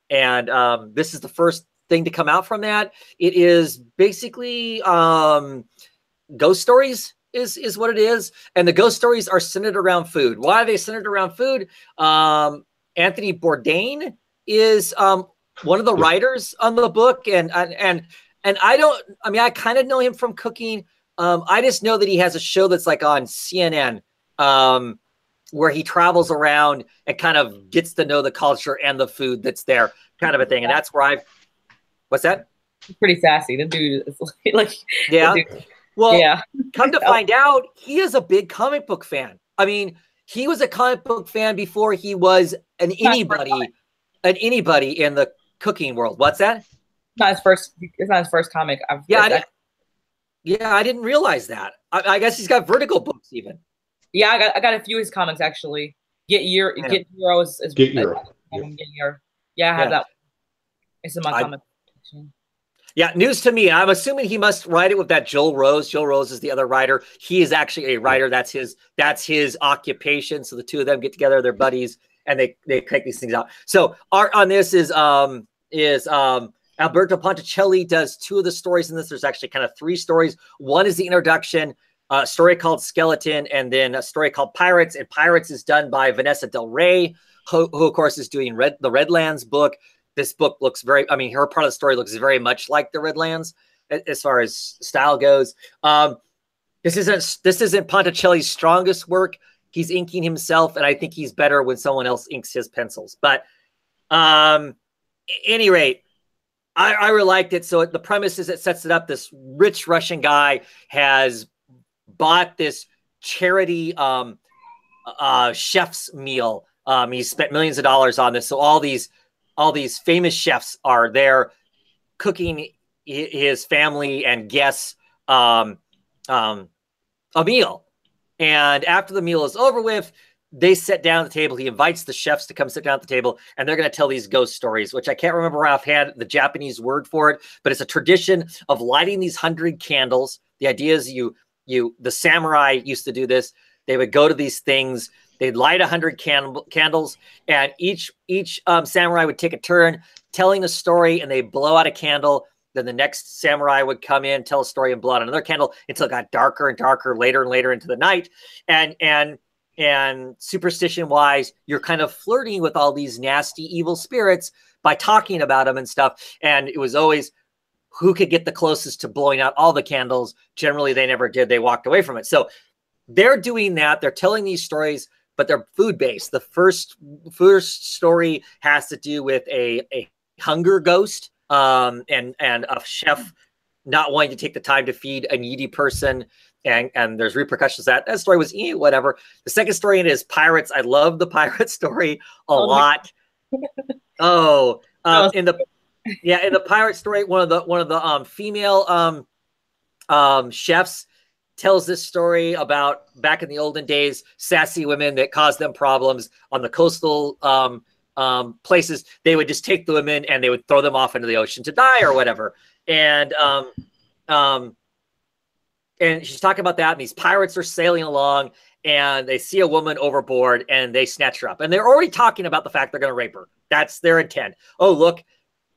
this is the first thing to come out from that. It is basically ghost stories is what it is. And the ghost stories are centered around food. Why are they centered around food? Anthony Bourdain is one of the writers on the book. And I kind of know him from cooking. I just know that he has a show that's like on CNN where he travels around and kind of gets to know the culture and the food that's there, kind of a thing. And that's where what's that? He's pretty sassy. The dude is like, yeah. Well, yeah. Come to find out, he is a big comic book fan. I mean, he was a comic book fan before he was anybody in the cooking world. What's that? It's not his first comic. I didn't realize that. I guess he's got Vertigo books even. Yeah, I got a few of his comics actually. Get Euro. Yeah, I have that. It's in my comic section. Yeah, news to me. I'm assuming he must write it with that Joel Rose. Joel Rose is the other writer. He is actually a writer. That's his occupation. So the two of them get together, they're buddies, and they crank these things out. So art on this is Alberto Ponticelli does 2 of the stories in this. There's actually kind of 3 stories. One is the introduction, a story called Skeleton, and then a story called Pirates. And Pirates is done by Vanessa Del Rey, who of course is doing the Redlands book. This book looks her part of the story looks very much like the Redlands as far as style goes. This isn't Ponticelli's strongest work. He's inking himself, and I think he's better when someone else inks his pencils. But at any rate, I really liked it. So the premise is it sets it up. This rich Russian guy has bought this charity chef's meal. He spent millions of dollars on this. So all these famous chefs are there cooking his family and guests a meal. And after the meal is over with, they sit down at the table. He invites the chefs to come sit down at the table, and they're going to tell these ghost stories, which I can't remember offhand the Japanese word for it, but it's a tradition of lighting these 100 candles. The idea is the samurai used to do this. They would go to these things. They'd light 100 candles, and each samurai would take a turn telling a story, and they blow out a candle. Then the next samurai would come in, tell a story, and blow out another candle until it got darker and darker later and later into the night. And superstition wise, you're kind of flirting with all these nasty, evil spirits by talking about them and stuff. And it was always who could get the closest to blowing out all the candles. Generally, they never did. They walked away from it. So they're doing that. They're telling these stories, but they're food based. The first story has to do with a hunger ghost, and a chef not wanting to take the time to feed a needy person. And there's repercussions. That story was whatever. The second story in it is pirates. I love the pirate story a lot. In the pirate story, one of the female chefs tells this story about back in the olden days, sassy women that caused them problems on the coastal places. They would just take the women and they would throw them off into the ocean to die or whatever. And she's talking about that, and these pirates are sailing along, and they see a woman overboard, and they snatch her up. And they're already talking about the fact they're going to rape her. That's their intent. Oh, look,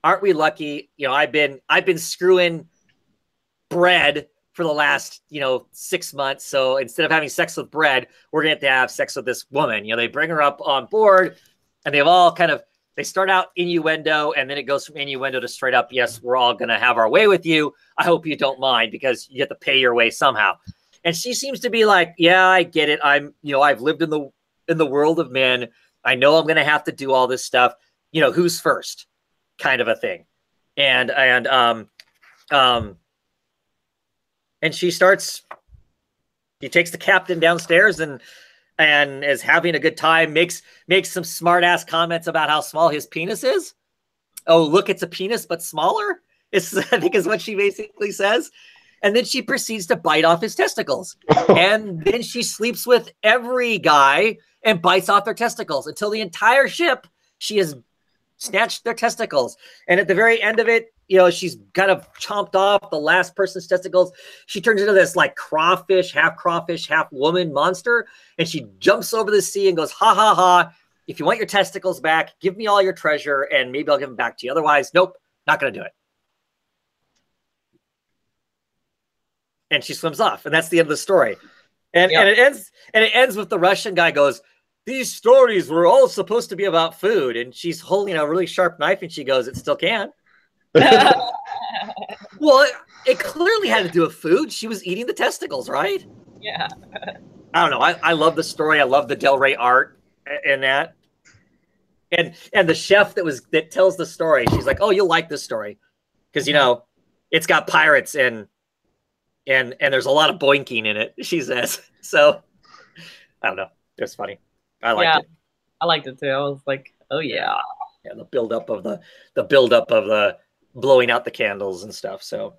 aren't we lucky? You know, I've been screwing bread for the last 6 months. So instead of having sex with bread, we're going to have sex with this woman. You know, they bring her up on board, and they've all they start out innuendo, and then it goes from innuendo to straight up, yes, we're all going to have our way with you. I hope you don't mind, because you have to pay your way somehow. And she seems to be like, yeah, I get it. I've lived in the world of men. I know I'm going to have to do all this stuff. Who's first, kind of a thing. And she takes the captain downstairs and is having a good time, makes some smart ass comments about how small his penis is. Oh, look, it's a penis, but smaller. I think is what she basically says. And then she proceeds to bite off his testicles. And then she sleeps with every guy and bites off their testicles until the entire ship, she has snatched their testicles. And at the very end of it, she's kind of chomped off the last person's testicles. She turns into this like crawfish, half woman monster. And she jumps over the sea and goes, ha, ha, ha. If you want your testicles back, give me all your treasure and maybe I'll give them back to you. Otherwise, nope, not going to do it. And she swims off. And that's the end of the story. And it ends with the Russian guy goes, these stories were all supposed to be about food. And she's holding a really sharp knife and she goes, it still can. Well, it clearly had to do with food. She was eating the testicles, right? Yeah. I don't know. I love the story. I love the Del Rey art in that. And the chef that tells the story, she's like, oh, you'll like this story. Because, it's got pirates and there's a lot of boinking in it, she says. So, I don't know. It's funny. I liked it. I liked it too. I was like, oh, yeah. Yeah, the buildup of the blowing out the candles and stuff. So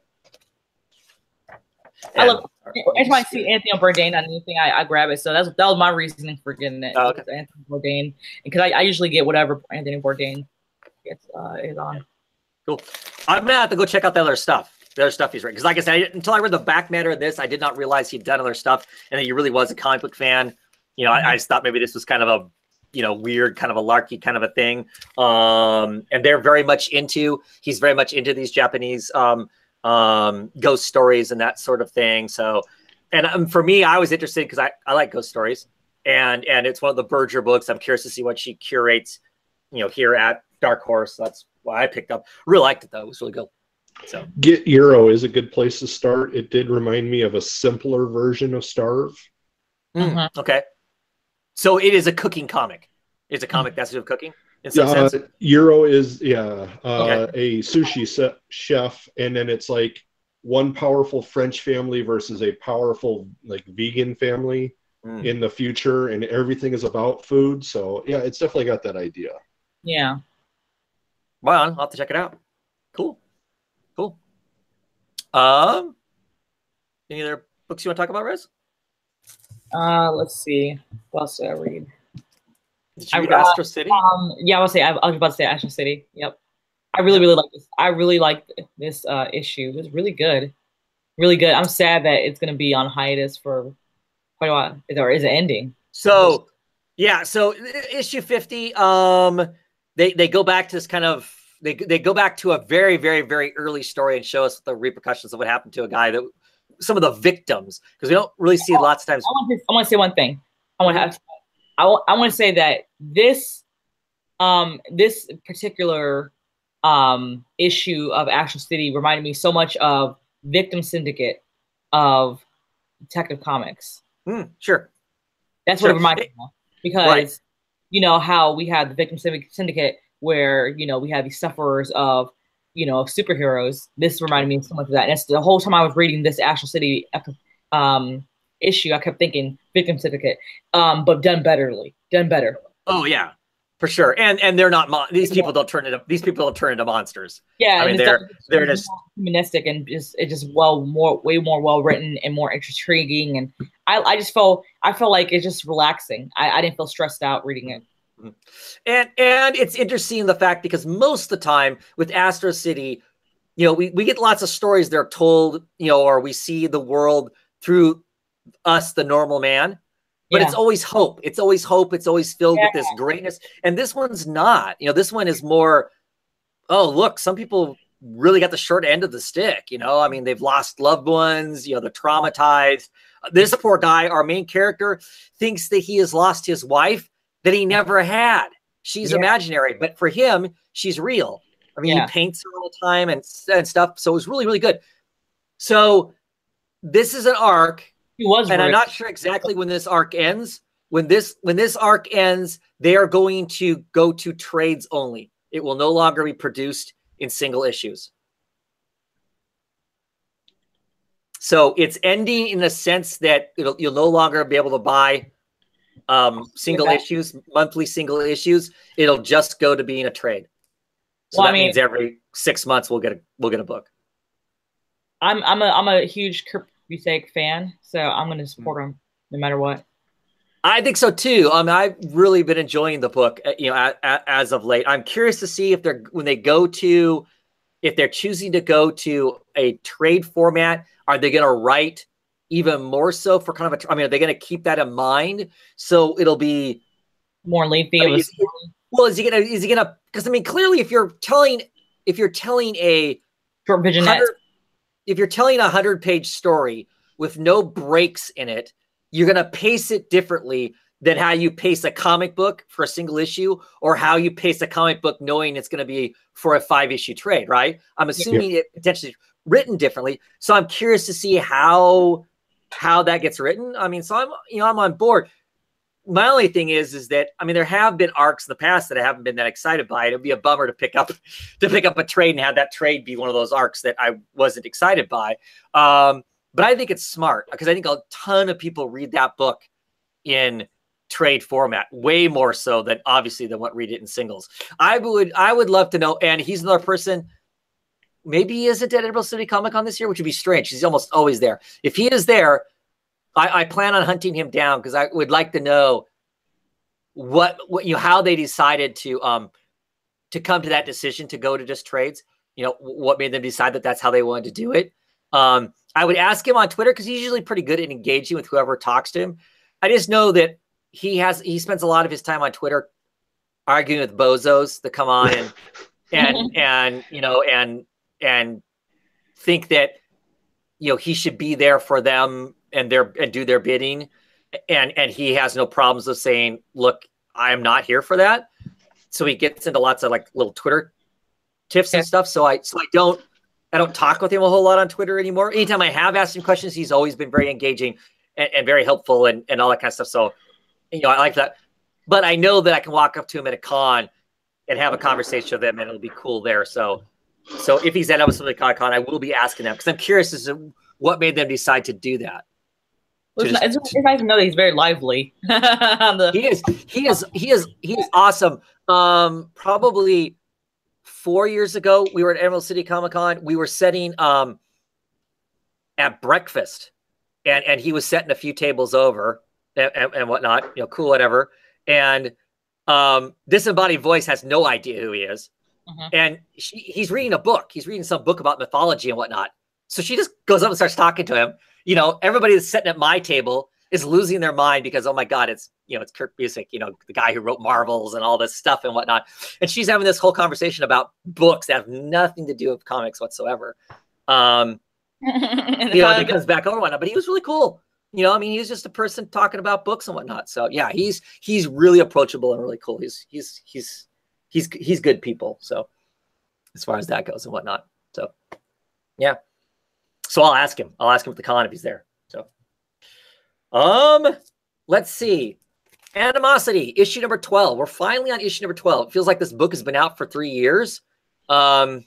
I love. Anytime I see Anthony Bourdain on anything, I grab it. So that was my reasoning for getting it. Oh, okay. Anthony Bourdain, because I usually get whatever Anthony Bourdain gets is on. Cool. I'm gonna have to go check out the other stuff. The other stuff he's written, because like I said, until I read the back matter of this, I did not realize he'd done other stuff and that he really was a comic book fan. I just thought maybe this was kind of a weird, kind of a larky kind of a thing. And he's very much into these Japanese ghost stories and that sort of thing. So, and for me, I was interested because I like ghost stories, and it's one of the Berger books. I'm curious to see what she curates, here at Dark Horse. That's why I picked up. Really liked it though. It was really good. So Get Euro is a good place to start. It did remind me of a simpler version of Starve. Okay. So it is a cooking comic. It's a comic that's to do with cooking in some sense. Euro is a sushi chef, and then it's like one powerful French family versus a powerful like vegan family in the future, and everything is about food. So yeah, it's definitely got that idea. Yeah. Well, I'll have to check it out. Cool. Any other books you want to talk about, Rez? Let's see. What else did I read? Did you read Astro City? Yeah, I was about to say Astro City. Yep. I really like this. I really like this issue. It's really good. Really good. I'm sad that it's going to be on hiatus for quite a while. Or is it ending? So, yeah. So issue 50, they go back to this kind of, they go back to a very, very, very early story and show us the repercussions of what happened to a guy that, some of the victims, because we don't really see lots of times. I want to say one thing. I want to say that this particular issue of Astro City reminded me so much of Victim Syndicate of Detective Comics. Sure. That's what it reminded me of. Because, you know, how we had the Victim Syndicate where, you know, we had these sufferers of, you know, superheroes. This reminded me so much of that. And it's the whole time I was reading this Astro City issue, I kept thinking Victim Syndicate, but done better. Oh yeah, for sure. And they're not these people don't turn into monsters. Yeah, I mean they're just humanistic and it's just way more well written and more intriguing. And I felt like it's just relaxing. I didn't feel stressed out reading it. And it's interesting the fact, because most of the time with Astro City, you know, we get lots of stories they're told, you know, or we see the world through us, the normal man. But it's always hope. It's always hope. It's always filled with this greatness. And this one's not. You know, this one is more, oh, look, some people really got the short end of the stick. You know, I mean, they've lost loved ones. You know, they're traumatized. This poor guy, our main character, thinks that he has lost his wife that he never had. She's imaginary. But for him, she's real. I mean, he paints her all the time and stuff. So it was really, really good. So this is an arc. And I'm not sure exactly when this arc ends. When this arc ends, they are going to go to trades only. It will no longer be produced in single issues. So it's ending in the sense that you'll no longer be able to buy single issues, monthly single issues. It'll just go to being a trade. So that means every 6 months we'll get a book. I'm a huge Kurt Busiek fan, so I'm going to support him no matter what. I think so too. I've really been enjoying the book, you know, as of late. I'm curious to see if if they're choosing to go to a trade format, are they going to write even more so for kind of are they going to keep that in mind? So it'll be more lengthy. Well, is he gonna? Because I mean, clearly, if you're telling a short vignette. If you're telling a 100-page story with no breaks in it, you're going to pace it differently than how you pace a comic book for a single issue, or how you pace a comic book knowing it's going to be for a 5-issue trade, right? I'm assuming it potentially written differently. So I'm curious to see how that gets written. I mean, so I'm on board. My only thing is that, I mean, there have been arcs in the past that I haven't been that excited by. It'd be a bummer to pick up a trade and have that trade be one of those arcs that I wasn't excited by. But I think it's smart, because I think a ton of people read that book in trade format, way more so than what read it in singles. I would love to know. And he's another person. Maybe he isn't at Emerald City Comic Con this year, which would be strange. He's almost always there. If he is there, I plan on hunting him down, because I would like to know what how they decided to come to that decision to go to just trades. You know, what made them decide that that's how they wanted to do it. I would ask him on Twitter, because he's usually pretty good at engaging with whoever talks to him. I just know that he spends a lot of his time on Twitter arguing with bozos that come on and think that, you know, he should be there for them and do their bidding, and he has no problems of saying, look, I am not here for that. So he gets into lots of like little Twitter tips and stuff. So I don't talk with him a whole lot on Twitter anymore. Anytime I have asked him questions, he's always been very engaging and very helpful and all that kind of stuff. So, you know, I like that. But I know that I can walk up to him at a con and have a conversation with him, and it'll be cool there. So if he's at Emerald City Comic Con, I will be asking him, because I'm curious as to what made them decide to do that. Well, it's nice to know that he's very lively. He is awesome. Probably 4 years ago, we were at Emerald City Comic Con. We were sitting at breakfast, and he was setting a few tables over and whatnot. You know, cool, whatever. And disembodied voice has no idea who he is. And he's reading a book. He's reading some book about mythology and whatnot. So she just goes up and starts talking to him. You know, everybody that's sitting at my table is losing their mind because, oh my God, it's, you know, it's Kurt Busiek, you know, the guy who wrote Marvels and all this stuff and whatnot. And she's having this whole conversation about books that have nothing to do with comics whatsoever. You know, and it comes back over and whatnot, but he was really cool. You know, I mean, he's just a person talking about books and whatnot. So yeah, he's really approachable and really cool. He's good people. So as far as that goes and whatnot. So yeah. So I'll ask him at the con if he's there. So let's see. Animosity, issue number 12. We're finally on issue number 12. It feels like this book has been out for 3 years. But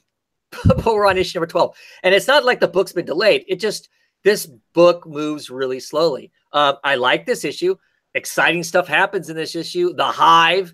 we're on issue number 12. And it's not like the book's been delayed. It just, this book moves really slowly. I like this issue. Exciting stuff happens in this issue. The Hive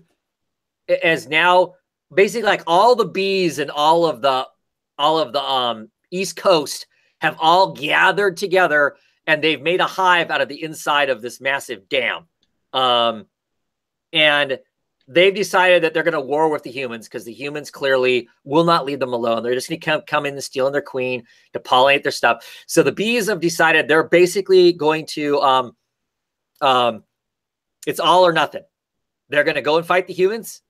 is now basically like all the bees and all of the East Coast have all gathered together, and they've made a hive out of the inside of this massive dam. And they've decided that they're going to war with the humans because the humans clearly will not leave them alone. They're just going to come in and stealing their queen to pollinate their stuff. So the bees have decided they're basically going to, it's all or nothing. They're going to go and fight the humans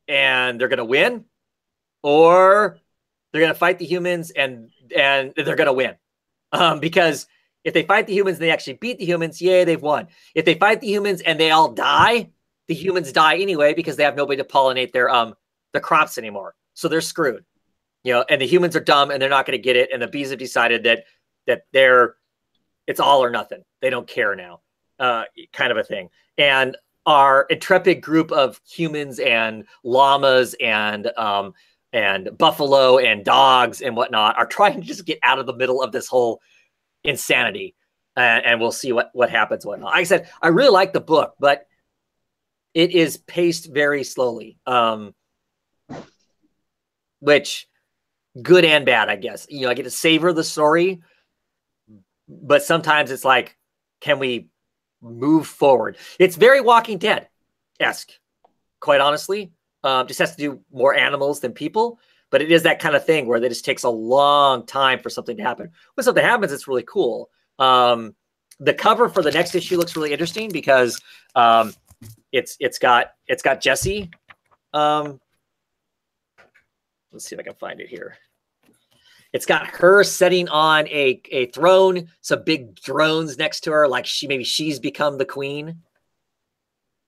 and they're going to win, or they're going to fight the humans and they're going to win. Because if they fight the humans and they actually beat the humans, yay, they've won. If they fight the humans and they all die, the humans die anyway because they have nobody to pollinate their crops anymore. So they're screwed. You know, and the humans are dumb and they're not going to get it. And the bees have decided that it's all or nothing. They don't care now, kind of a thing. And our intrepid group of humans and llamas and buffalo and dogs and whatnot are trying to just get out of the middle of this whole insanity. And we'll see what happens. Whatnot. Like I said, I really like the book, but it is paced very slowly, which good and bad, I guess. You know, I get to savor the story, but sometimes it's like, can we move forward? It's very Walking Dead-esque, quite honestly. Just has to do more animals than people, but it is that kind of thing where it just takes a long time for something to happen. When something happens, it's really cool. The cover for the next issue looks really interesting because it's got Jesse. Let's see if I can find it here. It's got her sitting on a throne, some big drones next to her, like maybe she's become the queen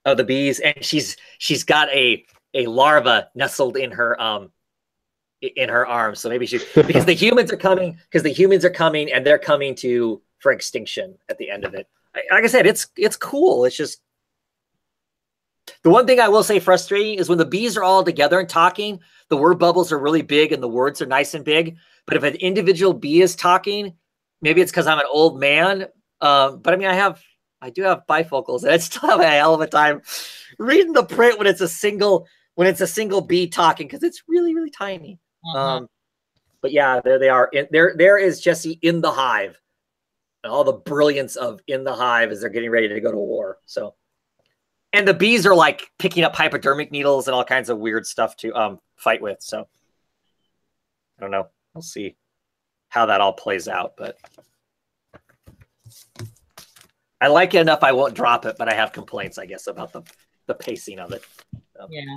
of the bees, and she's got a larva nestled in her arms. So maybe because the humans are coming, and they're coming for extinction at the end of it. Like I said, it's cool. It's just the one thing I will say frustrating is when the bees are all together and talking, the word bubbles are really big and the words are nice and big. But if an individual bee is talking, maybe it's because I'm an old man. But I mean, I do have bifocals, and I still have a hell of a time reading the print when it's a single bee talking because it's really, really tiny. But yeah, there they are. There is Jesse in the hive, and all the brilliance of in the hive as they're getting ready to go to war. So, and the bees are like picking up hypodermic needles and all kinds of weird stuff to fight with. So I don't know. We'll see how that all plays out, but I like it enough I won't drop it, but I have complaints, I guess, about the pacing of it. So. Yeah.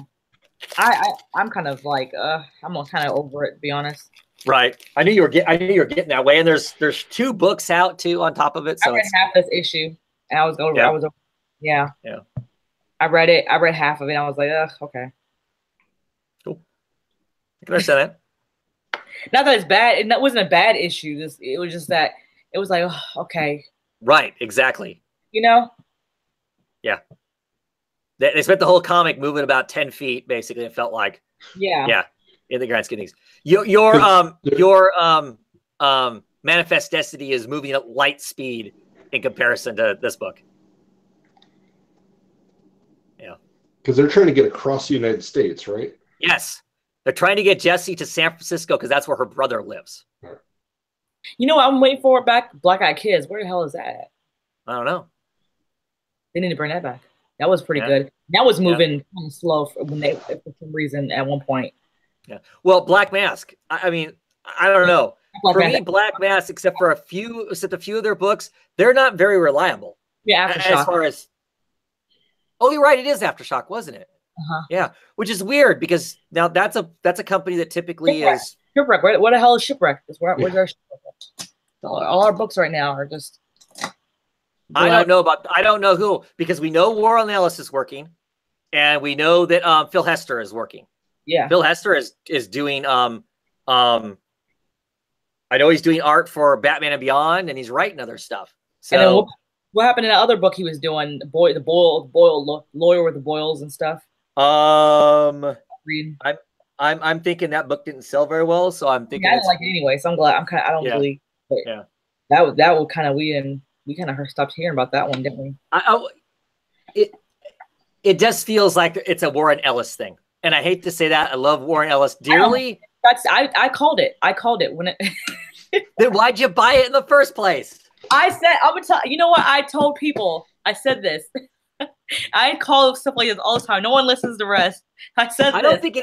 I'm kind of like I'm kind of over it, to be honest. Right. I knew you were getting that way, and there's 2 books out too on top of it. So I read half this issue, and I was over. Yeah. Yeah. I read it. I read half of it. And I was like, ugh, okay. Cool. I can understand that. Not that it's bad. It wasn't a bad issue. It was just that it was like, oh, okay. Right. Exactly. You know? Yeah. They spent the whole comic moving about 10 feet, basically. It felt like. Yeah. Yeah. In the grand scheme of things. Your Manifest Destiny is moving at light speed in comparison to this book. Yeah. Because they're trying to get across the United States, right? Yes. They're trying to get Jessie to San Francisco because that's where her brother lives. You know what I'm waiting for back? Black Eyed Kids. Where the hell is that at? I don't know. They need to bring that back. That was pretty Yeah. good. That was moving kind of slow when they, for some reason, at one point. Yeah. Well, Black Mask. I mean, I don't know. Black For Mask. me, Black Mask, except a few of their books, they're not very reliable. Yeah, As Aftershock. far as, oh, you're right, it is Aftershock, wasn't it? Yeah, which is weird because now that's a company that typically is Shipwreck. What the hell is Shipwreck? Where's our Shipwreck? All our books right now are just. I don't know who, because we know Warren Ellis is working, and we know that Phil Hester is working. Yeah, Phil Hester is doing I know he's doing art for Batman and Beyond, and he's writing other stuff. So and then what happened in that other book he was doing? The Boyle lawyer with the boils and stuff. I'm thinking that book didn't sell very well, so I'm thinking I didn't like it anyway. So I'm glad. I don't believe. But yeah. That would kind of we kind of stopped hearing about that one, didn't we? It just feels like it's a Warren Ellis thing, and I hate to say that. I love Warren Ellis dearly. I called it. I called it when it. Then why'd you buy it in the first place? I said I would tell. You know what? I told people. I said this. I call stuff like this all the time. No one listens to the rest. I said I don't think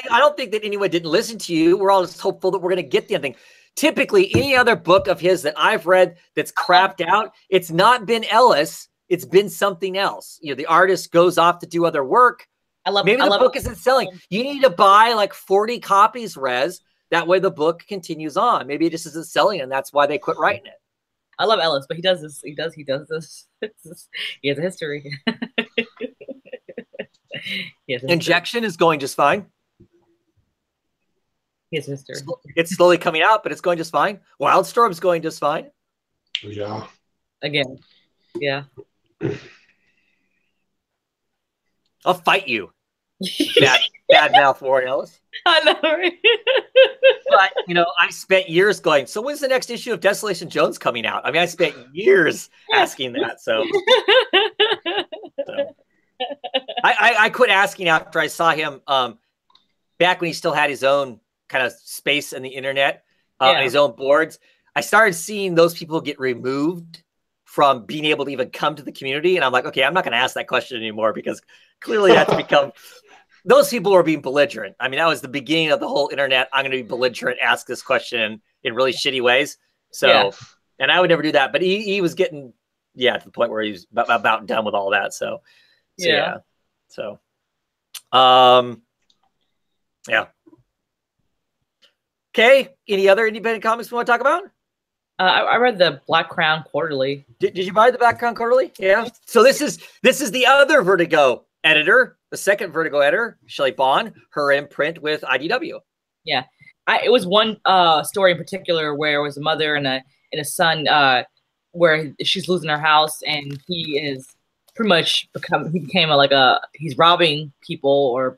that anyone didn't listen to you. We're all just hopeful that we're going to get the other thing. Typically, any other book of his that I've read that's crapped out, it's not been Ellis. It's been something else. You know, the artist goes off to do other work. Maybe the book isn't selling. You need to buy like 40 copies, Rez. That way the book continues on. Maybe it just isn't selling, and that's why they quit writing it. I love Ellis, but he does this. He does this. He has a history. Injection is going just fine. He has a history. It's slowly coming out, but it's going just fine. Wildstorm's going just fine. Yeah. Again. Yeah. I'll fight you. Bad mouth, Warren Ellis. I know, right? But, you know, I spent years going, so when's the next issue of Desolation Jones coming out? I mean, I spent years asking that. So I quit asking after I saw him back when he still had his own kind of space in the internet, and his own boards. I started seeing those people get removed from being able to even come to the community. And I'm like, okay, I'm not going to ask that question anymore, because clearly that's become, those people were being belligerent. I mean, that was the beginning of the whole internet. I'm going to be belligerent, ask this question in really shitty ways. So, and I would never do that, but he was getting, to the point where he was about done with all that. So yeah. Okay. Any other independent comics we want to talk about? I read the Black Crown Quarterly. Did you buy the Black Crown Quarterly? Yeah. So this is the other Vertigo editor, the second Vertigo editor, Shelley Bond, her imprint with IDW. Yeah. It was one story in particular where it was a mother and a son where she's losing her house, and he is pretty much he's robbing people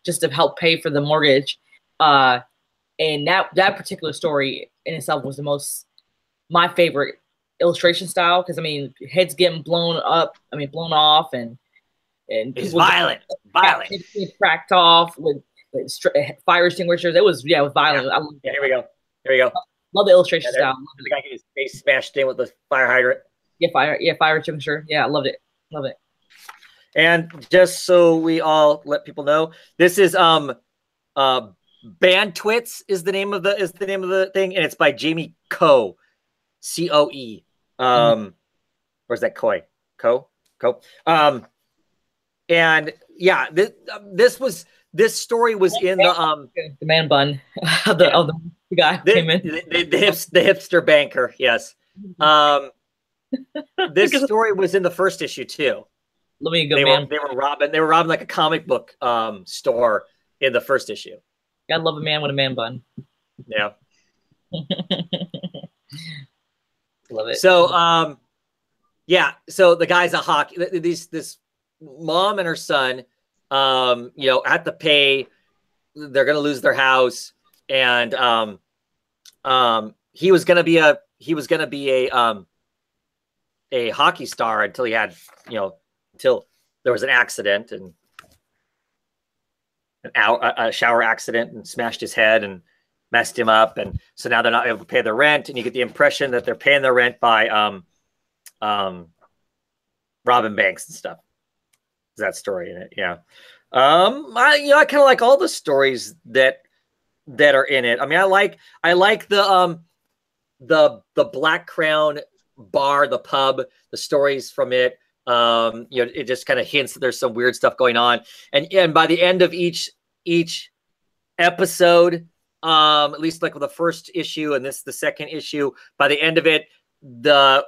just to help pay for the mortgage. And that particular story in itself was my favorite illustration style, because I mean, heads getting blown off, and it's violent, heads cracked off with fire extinguishers. It was violent. Yeah, here we go. Love the illustration style. The guy getting his face smashed in with the fire hydrant. Fire extinguisher. Yeah, I loved it. Love it. And just so we all let people know, this is Bandwidths is the name of the thing, and it's by Jamie Coe, C-O-E. Where's that Coe? And yeah, this story was in the man bun of the guy who came in. The hipster banker, yes. This story was in the first issue too. Let me go. They were robbing like a comic book store in the first issue. Gotta love a man with a man bun. Yeah. Love it. So so the guy's a hockey. This mom and her son, have to pay. They're gonna lose their house, and he was gonna be a hockey star until he had, until there was an accident and a shower accident and smashed his head and messed him up, and so now they're not able to pay their rent, and you get the impression that they're paying their rent by robbing banks and stuff. that story in it. Yeah. I kind of like all the stories that are in it. I mean, I like the Black Crown bar, the pub, the stories from it. It just kind of hints that there's some weird stuff going on. And by the end of each episode, at least like with the first issue and the second issue, by the end of it, the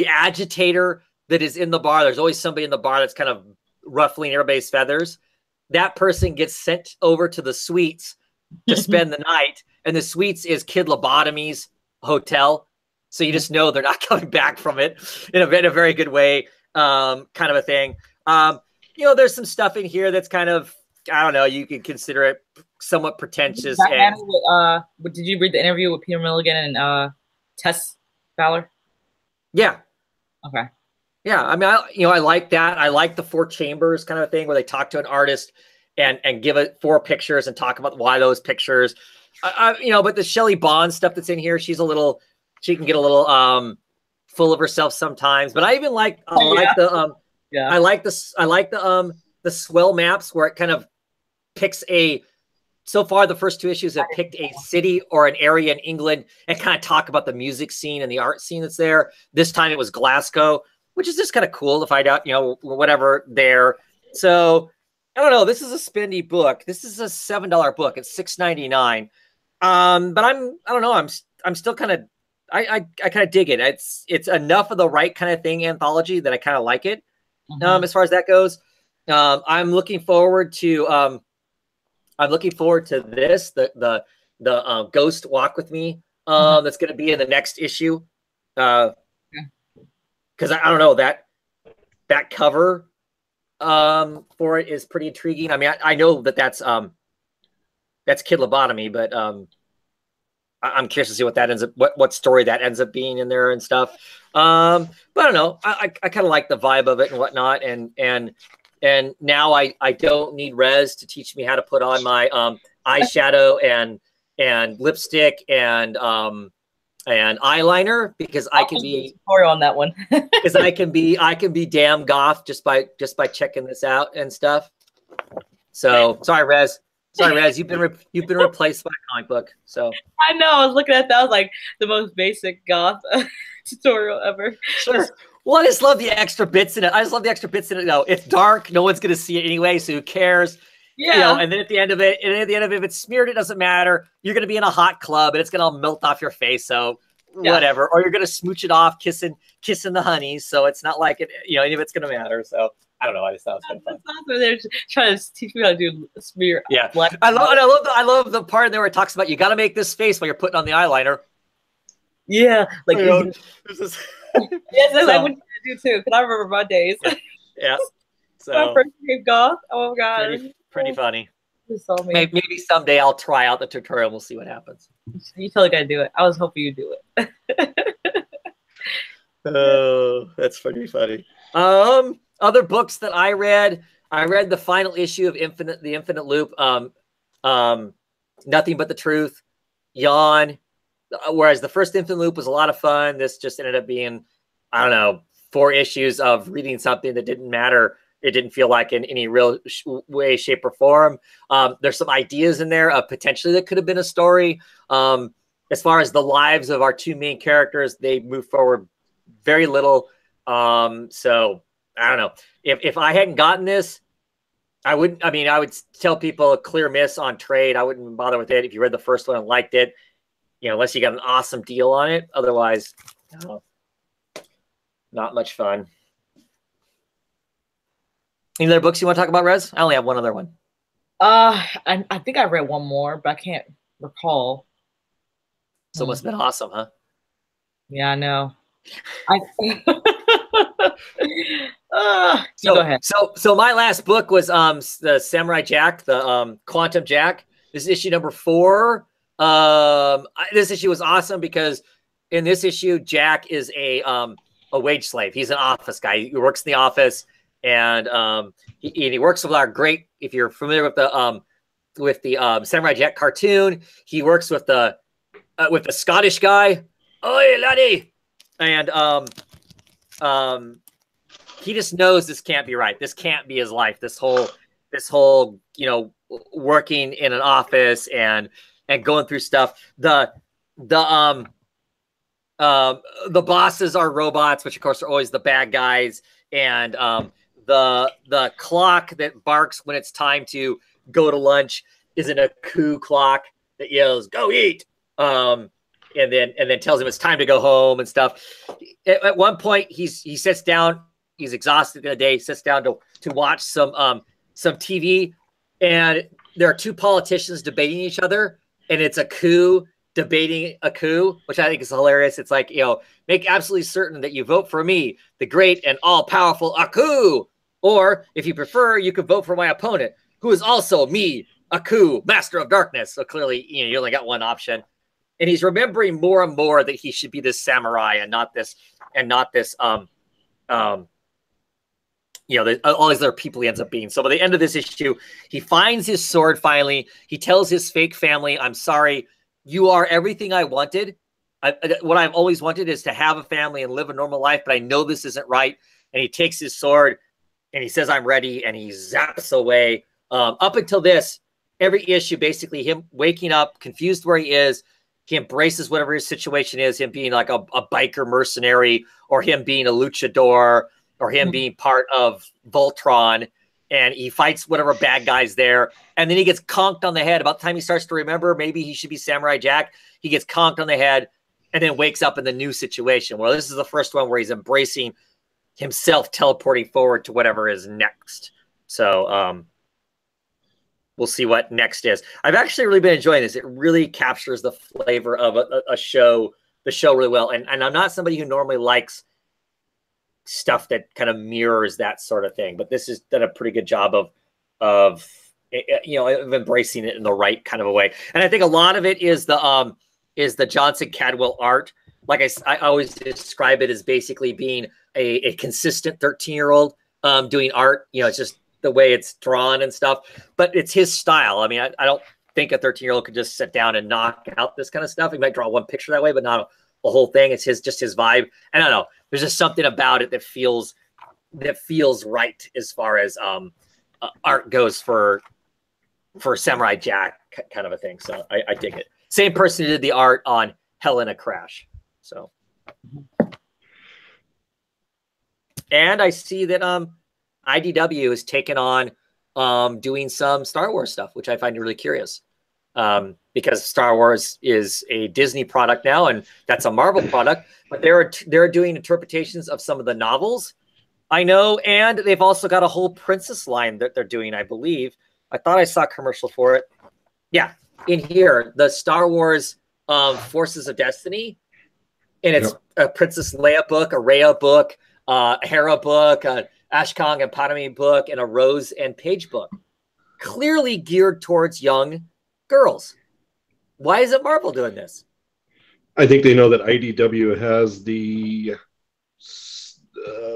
agitator that is in the bar, there's always somebody in the bar that's kind of ruffling everybody's feathers. That person gets sent over to the suites to spend the night. And the suites is Kid Lobotomy's hotel. So you just know they're not coming back from it in a very good way, kind of a thing. There's some stuff in here that's kind of, I don't know, you could consider it somewhat pretentious. Did you read the interview with Peter Milligan and Tess Fowler? Yeah. Okay. Yeah, I mean, I like that. I like the 4 chambers kind of thing where they talk to an artist and give it 4 pictures and talk about why those pictures. But the Shelley Bond stuff that's in here, she can get a little full of herself sometimes. But I even like the swell maps where it kind of picks so far the first 2 issues have picked a city or an area in England and kind of talk about the music scene and the art scene that's there. This time it was Glasgow, which is just kind of cool to find out, whatever there. So I don't know. This is a spendy book. This is a $7 book. It's $6.99. But I don't know. I'm still kind of, I kind of dig it. It's enough of the right kind of thing anthology that I kind of like it. As far as that goes, I'm looking forward to this, the Ghost Walk With Me, that's going to be in the next issue. Because I don't know, that cover for it is pretty intriguing. I mean, I know that's Kid Lobotomy, but I'm curious to see what story that ends up being in there and stuff. But I don't know. I kind of like the vibe of it and whatnot. And now I don't need Rez to teach me how to put on my eyeshadow and lipstick and eyeliner, because I can be tutorial on that one. because I can be damn goth just by checking this out and stuff. So sorry, Rez. You've been replaced by a comic book. So I know. I was looking at that. I was like, the most basic goth tutorial ever. Sure. Well, I just love the extra bits in it. No, it's dark. No one's gonna see it anyway, so who cares? Yeah. And then at the end of it, if it's smeared, it doesn't matter. You're going to be in a hot club and it's going to melt off your face. So whatever. Or you're going to smooch it off, kissing the honeys. So it's not like any of it's going to matter. So I don't know. I just thought it was kind of fun. They're trying to teach me how to do smear. Yeah. I love the part there where it talks about you got to make this face while you're putting on the eyeliner. Yeah. Like, yes, I would do too. Because I remember my days. Yeah. So my first game goth. Oh my god. Pretty funny. Maybe someday I'll try out the tutorial. We'll see what happens. You totally gotta do it. I was hoping you'd do it. Oh, that's pretty funny. Other books that I read the final issue of The Infinite Loop. Nothing But the Truth. Yawn. Whereas the first Infinite Loop was a lot of fun. This just ended up being, I don't know, 4 issues of reading something that didn't matter. It didn't feel like in any real way, shape, or form. There's some ideas in there of potentially that could have been a story. As far as the lives of our 2 main characters, they move forward very little. So I don't know. If I hadn't gotten this, I would tell people a clear miss on trade. I wouldn't bother with it if you read the first one and liked it, unless you got an awesome deal on it. Otherwise, not much fun. Any other books you want to talk about, Rez? I only have one other one. I think I read one more, but I can't recall. So it must have been awesome, huh? Yeah, I know. Go ahead. So my last book was the Samurai Jack, the Quantum Jack. This is issue number 4. This issue was awesome because in this issue, Jack is a wage slave. He's an office guy. He works in the office. And he works with our great. If you're familiar with the Samurai Jack cartoon, he works with the Scottish guy. Oi, laddie! And he just knows this can't be right. This can't be his life. This whole, you know, working in an office and going through stuff. The bosses are robots, which of course are always the bad guys. And the clock that barks when it's time to go to lunch isn't a coup clock that yells, "Go eat." And then tells him it's time to go home and stuff. At one point, he sits down. He's exhausted in the day. Sits down to watch some TV, and there are two politicians debating each other, and it's a coup debating a coup, which I think is hilarious. It's like, you know, make absolutely certain that you vote for me, the great and all-powerful Aku, or if you prefer, you could vote for my opponent, who is also me, Aku, master of darkness. So clearly, you know, you only got one option. And he's remembering more and more that he should be this samurai and not this, you know, all these other people he ends up being. So by the end of this issue, he finds his sword finally. He tells his fake family, "I'm sorry, you are everything I wanted. What I've always wanted is to have a family and live a normal life, but I know this isn't right." And he takes his sword and he says, "I'm ready," and he zaps away. Up until this, every issue, basically him waking up, confused where he is. He embraces whatever his situation is, him being like a biker mercenary, or him being a luchador, or him being part of Voltron, and he fights whatever bad guy's there. And then he gets conked on the head. About the time he starts to remember maybe he should be Samurai Jack, he gets conked on the head and then wakes up in the new situation. Well, this is the first one where he's embracing himself, teleporting forward to whatever is next. So we'll see what next is. I've actually really been enjoying this. It really captures the flavor of the show really well. And I'm not somebody who normally likes stuff that kind of mirrors that sort of thing, but this has done a pretty good job of you know, of embracing it in the right kind of a way. And I think a lot of it is the Johnson Cadwell art. Like I always describe it as basically being a consistent 13-year-old doing art. You know, it's just the way it's drawn and stuff, but it's his style. I mean, I don't think a 13-year-old could just sit down and knock out this kind of stuff. He might draw one picture that way, but not a whole thing. It's just his vibe. And I don't know, there's just something about it that feels right as far as art goes for Samurai Jack kind of a thing. So I dig it. Same person who did the art on Helena Crash. So, and I see that IDW is taking on doing some Star Wars stuff, which I find really curious. Because Star Wars is a Disney product now, and that's a Marvel product, but they're doing interpretations of some of the novels, I know, and they've also got a whole princess line that they're doing, I believe. I thought I saw a commercial for it. Yeah, in here, the Star Wars Forces of Destiny, and it's a Princess Leia book, a Rhea book, a Hera book, a Ashkong and Padme book, and a Rose and Paige book. Clearly geared towards young girls. Why isn't Marvel doing this? I think they know that IDW has the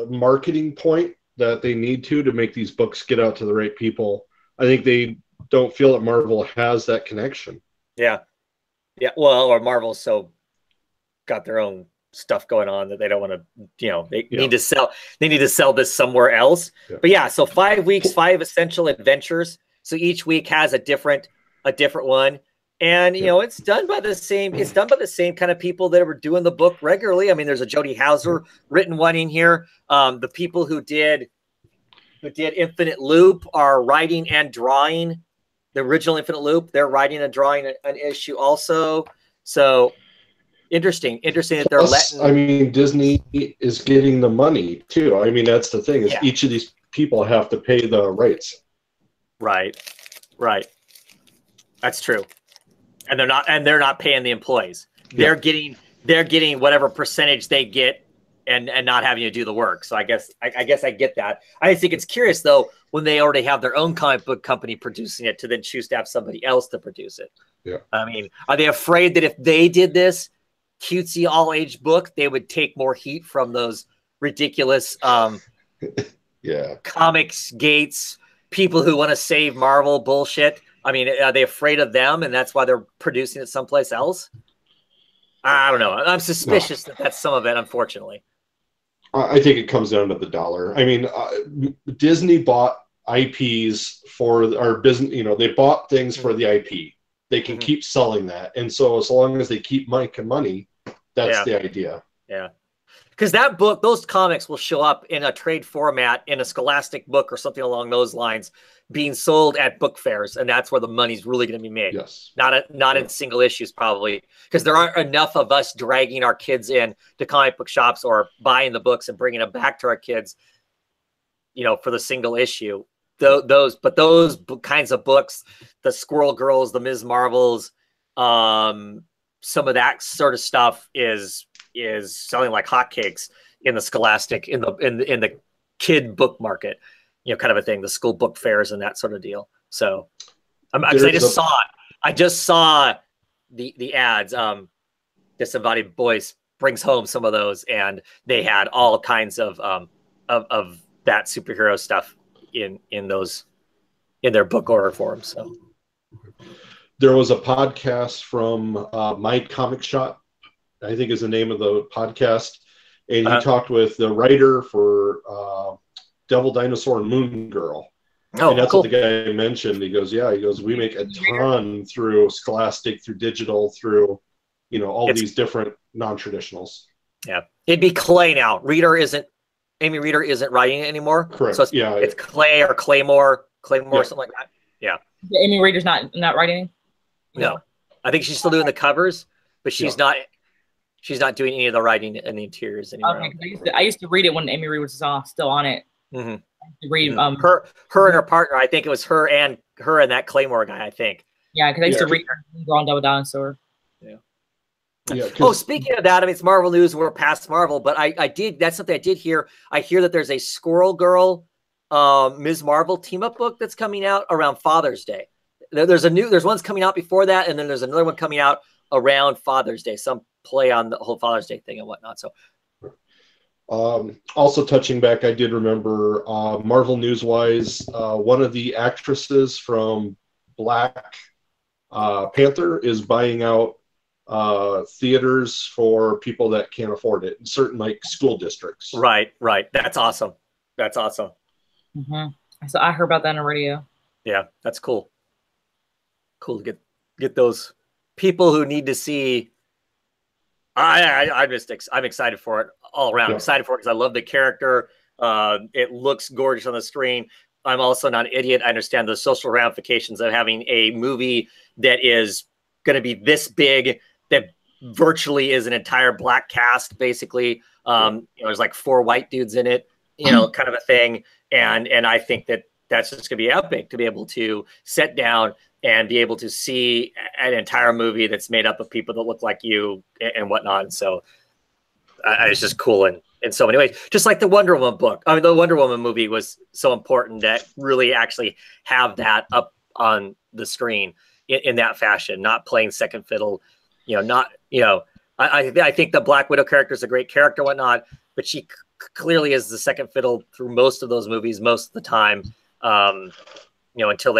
marketing point that they need to make these books get out to the right people. I think they don't feel that Marvel has that connection. Yeah. Well, or Marvel's so got their own stuff going on that they don't want to, you know, they need to sell this somewhere else. Yeah. But yeah, so 5 weeks, 5 essential adventures. So each week has a different one. And you know, it's done by the same kind of people that were doing the book regularly. I mean, there's a Jody Houser written one in here. The people who did Infinite Loop are writing and drawing the original Infinite Loop. They're writing and drawing an issue also. So interesting that they're letting. I mean, Disney is getting the money too. I mean, that's the thing is each of these people have to pay the rights. Right. That's true. And they're not paying the employees. They're getting whatever percentage they get and not having to do the work. So I guess I get that. I think it's curious though, when they already have their own comic book company producing it, to then choose to have somebody else to produce it. Yeah. I mean, are they afraid that if they did this cutesy all age book, they would take more heat from those ridiculous comics gates, people who want to save Marvel bullshit? I mean, are they afraid of them, and that's why they're producing it someplace else? I don't know. I'm suspicious that that's some of it, unfortunately. I think it comes down to the dollar. I mean, Disney bought IPs for our business. You know, they bought things for the IP. They can keep selling that, and so as long as they keep making money, that's the idea. Yeah, because that book, those comics will show up in a trade format in a Scholastic book or something along those lines, being sold at book fairs, and that's where the money's really going to be made. Yes, not in single issues probably, because there aren't enough of us dragging our kids in to comic book shops or buying the books and bringing them back to our kids, you know, for the single issue. Those kinds of books, the Squirrel Girls, the Ms. Marvels, some of that sort of stuff is selling like hotcakes in the Scholastic, in the kid book market, you know, kind of a thing, the school book fairs and that sort of deal. So I just saw the ads. Disembodied Boys brings home some of those, and they had all kinds of that superhero stuff in their book order forms. So there was a podcast from My Comic Shop, I think is the name of the podcast, and he talked with the writer for Devil Dinosaur and Moon Girl. Oh, and that's cool. what the guy mentioned. He goes, we make a ton through Scholastic, through digital, through, you know, all these different non-traditionals. Yeah, it'd be Clay now. Amy Reeder isn't writing it anymore. Correct. So it's Clay or Claymore, something like that. Yeah. Amy Reeder's not writing. No, I think she's still doing the covers, but she's not doing any of the writing and the interiors anymore. Okay, I used to read it when Amy Reeder was still on it. Read her and her partner. I think it was her and that Claymore guy. I think. Yeah, because I used to read her on Devil Dinosaur. Yeah. Oh, speaking of that, I mean, it's Marvel news. We're past Marvel, but that's something I did hear. I hear that there's a Squirrel Girl, Ms. Marvel team up book that's coming out around Father's Day. There's one's coming out before that, and then there's another one coming out around Father's Day. Some play on the whole Father's Day thing and whatnot. So, also touching back, I did remember Marvel news wise, one of the actresses from Black Panther is buying out theaters for people that can't afford it in certain like school districts. Right. That's awesome. So I heard about that on the radio. Yeah, that's cool. Cool to get those people who need to see. I'm excited for it all around. I'm excited for it because I love the character. It looks gorgeous on the screen. I'm also not an idiot. I understand the social ramifications of having a movie that is going to be this big, that virtually is an entire black cast, basically. You know, there's like 4 white dudes in it, you know, kind of a thing. And I think that's just going to be epic to be able to sit down and be able to see an entire movie that's made up of people that look like you and whatnot. And so it's just cool in so many ways. Just like the Wonder Woman book. I mean, the Wonder Woman movie was so important that really actually have that up on the screen in that fashion, not playing second fiddle, you know, I think the Black Widow character is a great character, whatnot, but she clearly is the second fiddle through most of those movies, most of the time, you know, until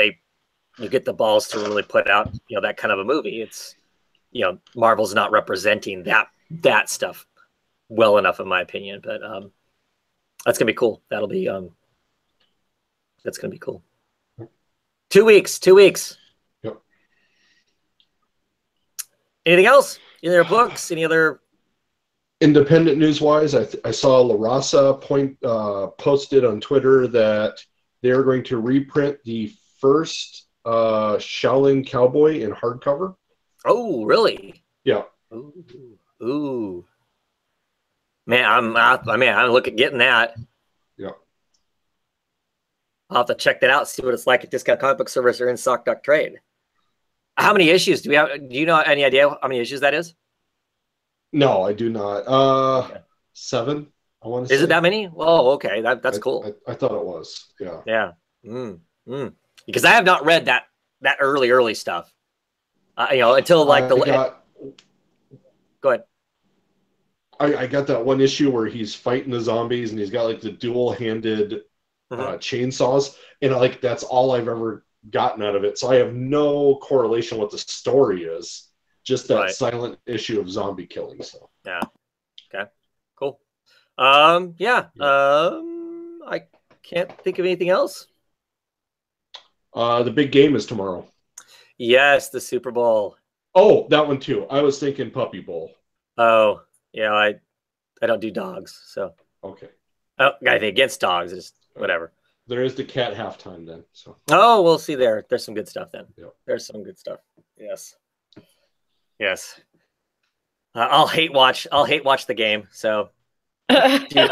you get the balls to really put out, you know, that kind of a movie. It's, you know, Marvel's not representing that stuff well enough, in my opinion, but that's gonna be cool. That's gonna be cool. 2 weeks. Yep. Anything else? Any other books? Any other independent news wise? I saw La Raza posted on Twitter that they're going to reprint the first Shaolin Cowboy in hardcover. Oh, really? Yeah. Ooh. Man, I'm looking at getting that. Yeah. I'll have to check that out, see what it's like at Discount Comic Book Service or in Stock Duck Trade. How many issues do we have? Do you know any idea how many issues that is? No, I do not. 7, I want to say. Is it that many? Well, okay. That's cool. I thought it was. Yeah. Yeah. Because I have not read that early stuff. You know, until like Go ahead. I got that one issue where he's fighting the zombies and he's got like the dual-handed chainsaws, and like that's all I've ever gotten out of it. So I have no correlation what the story is. Just that silent issue of zombie killing. So yeah. Okay. Cool. Yeah. I can't think of anything else. The big game is tomorrow. Yes, the Super Bowl. Oh, that one too. I was thinking Puppy Bowl. Oh, yeah. I don't do dogs, so Okay. I think against dogs, just whatever. There is the cat halftime then. So. Oh, we'll see there. There's some good stuff then. Yep. There's some good stuff. Yes. Yes. I'll hate watch the game. So do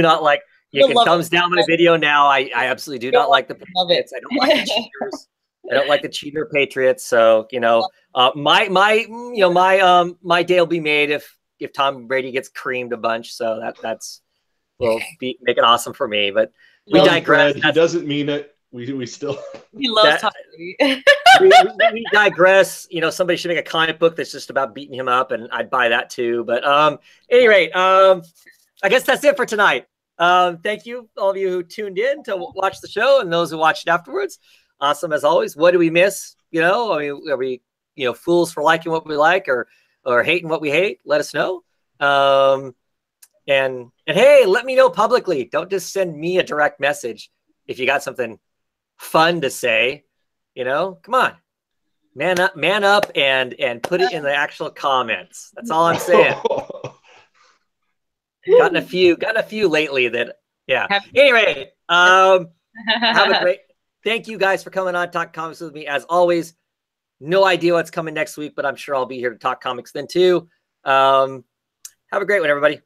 not like. You can thumbs down my video now. I absolutely do not like the Patriots. I don't like the cheaters. I don't like the cheater Patriots. So my day will be made if Tom Brady gets creamed a bunch. So that's will make it awesome for me. But we digress. He doesn't mean it. We still. He loves Tom Brady. we digress. Somebody should make a comic book that's just about beating him up, and I'd buy that too. But at any rate, I guess that's it for tonight. Thank you, all of you who tuned in to watch the show, and those who watched afterwards. Awesome as always. What do we miss? Are we fools for liking what we like or hating what we hate? Let us know. And hey, let me know publicly. Don't just send me a direct message if you got something fun to say. Come on, man up, and put it in the actual comments. That's all I'm saying. Gotten a few lately that, yeah. Anyway, have a great. Thank you guys for coming on, talk comics with me. As always, no idea what's coming next week, but I'm sure I'll be here to talk comics then too. Have a great one, everybody.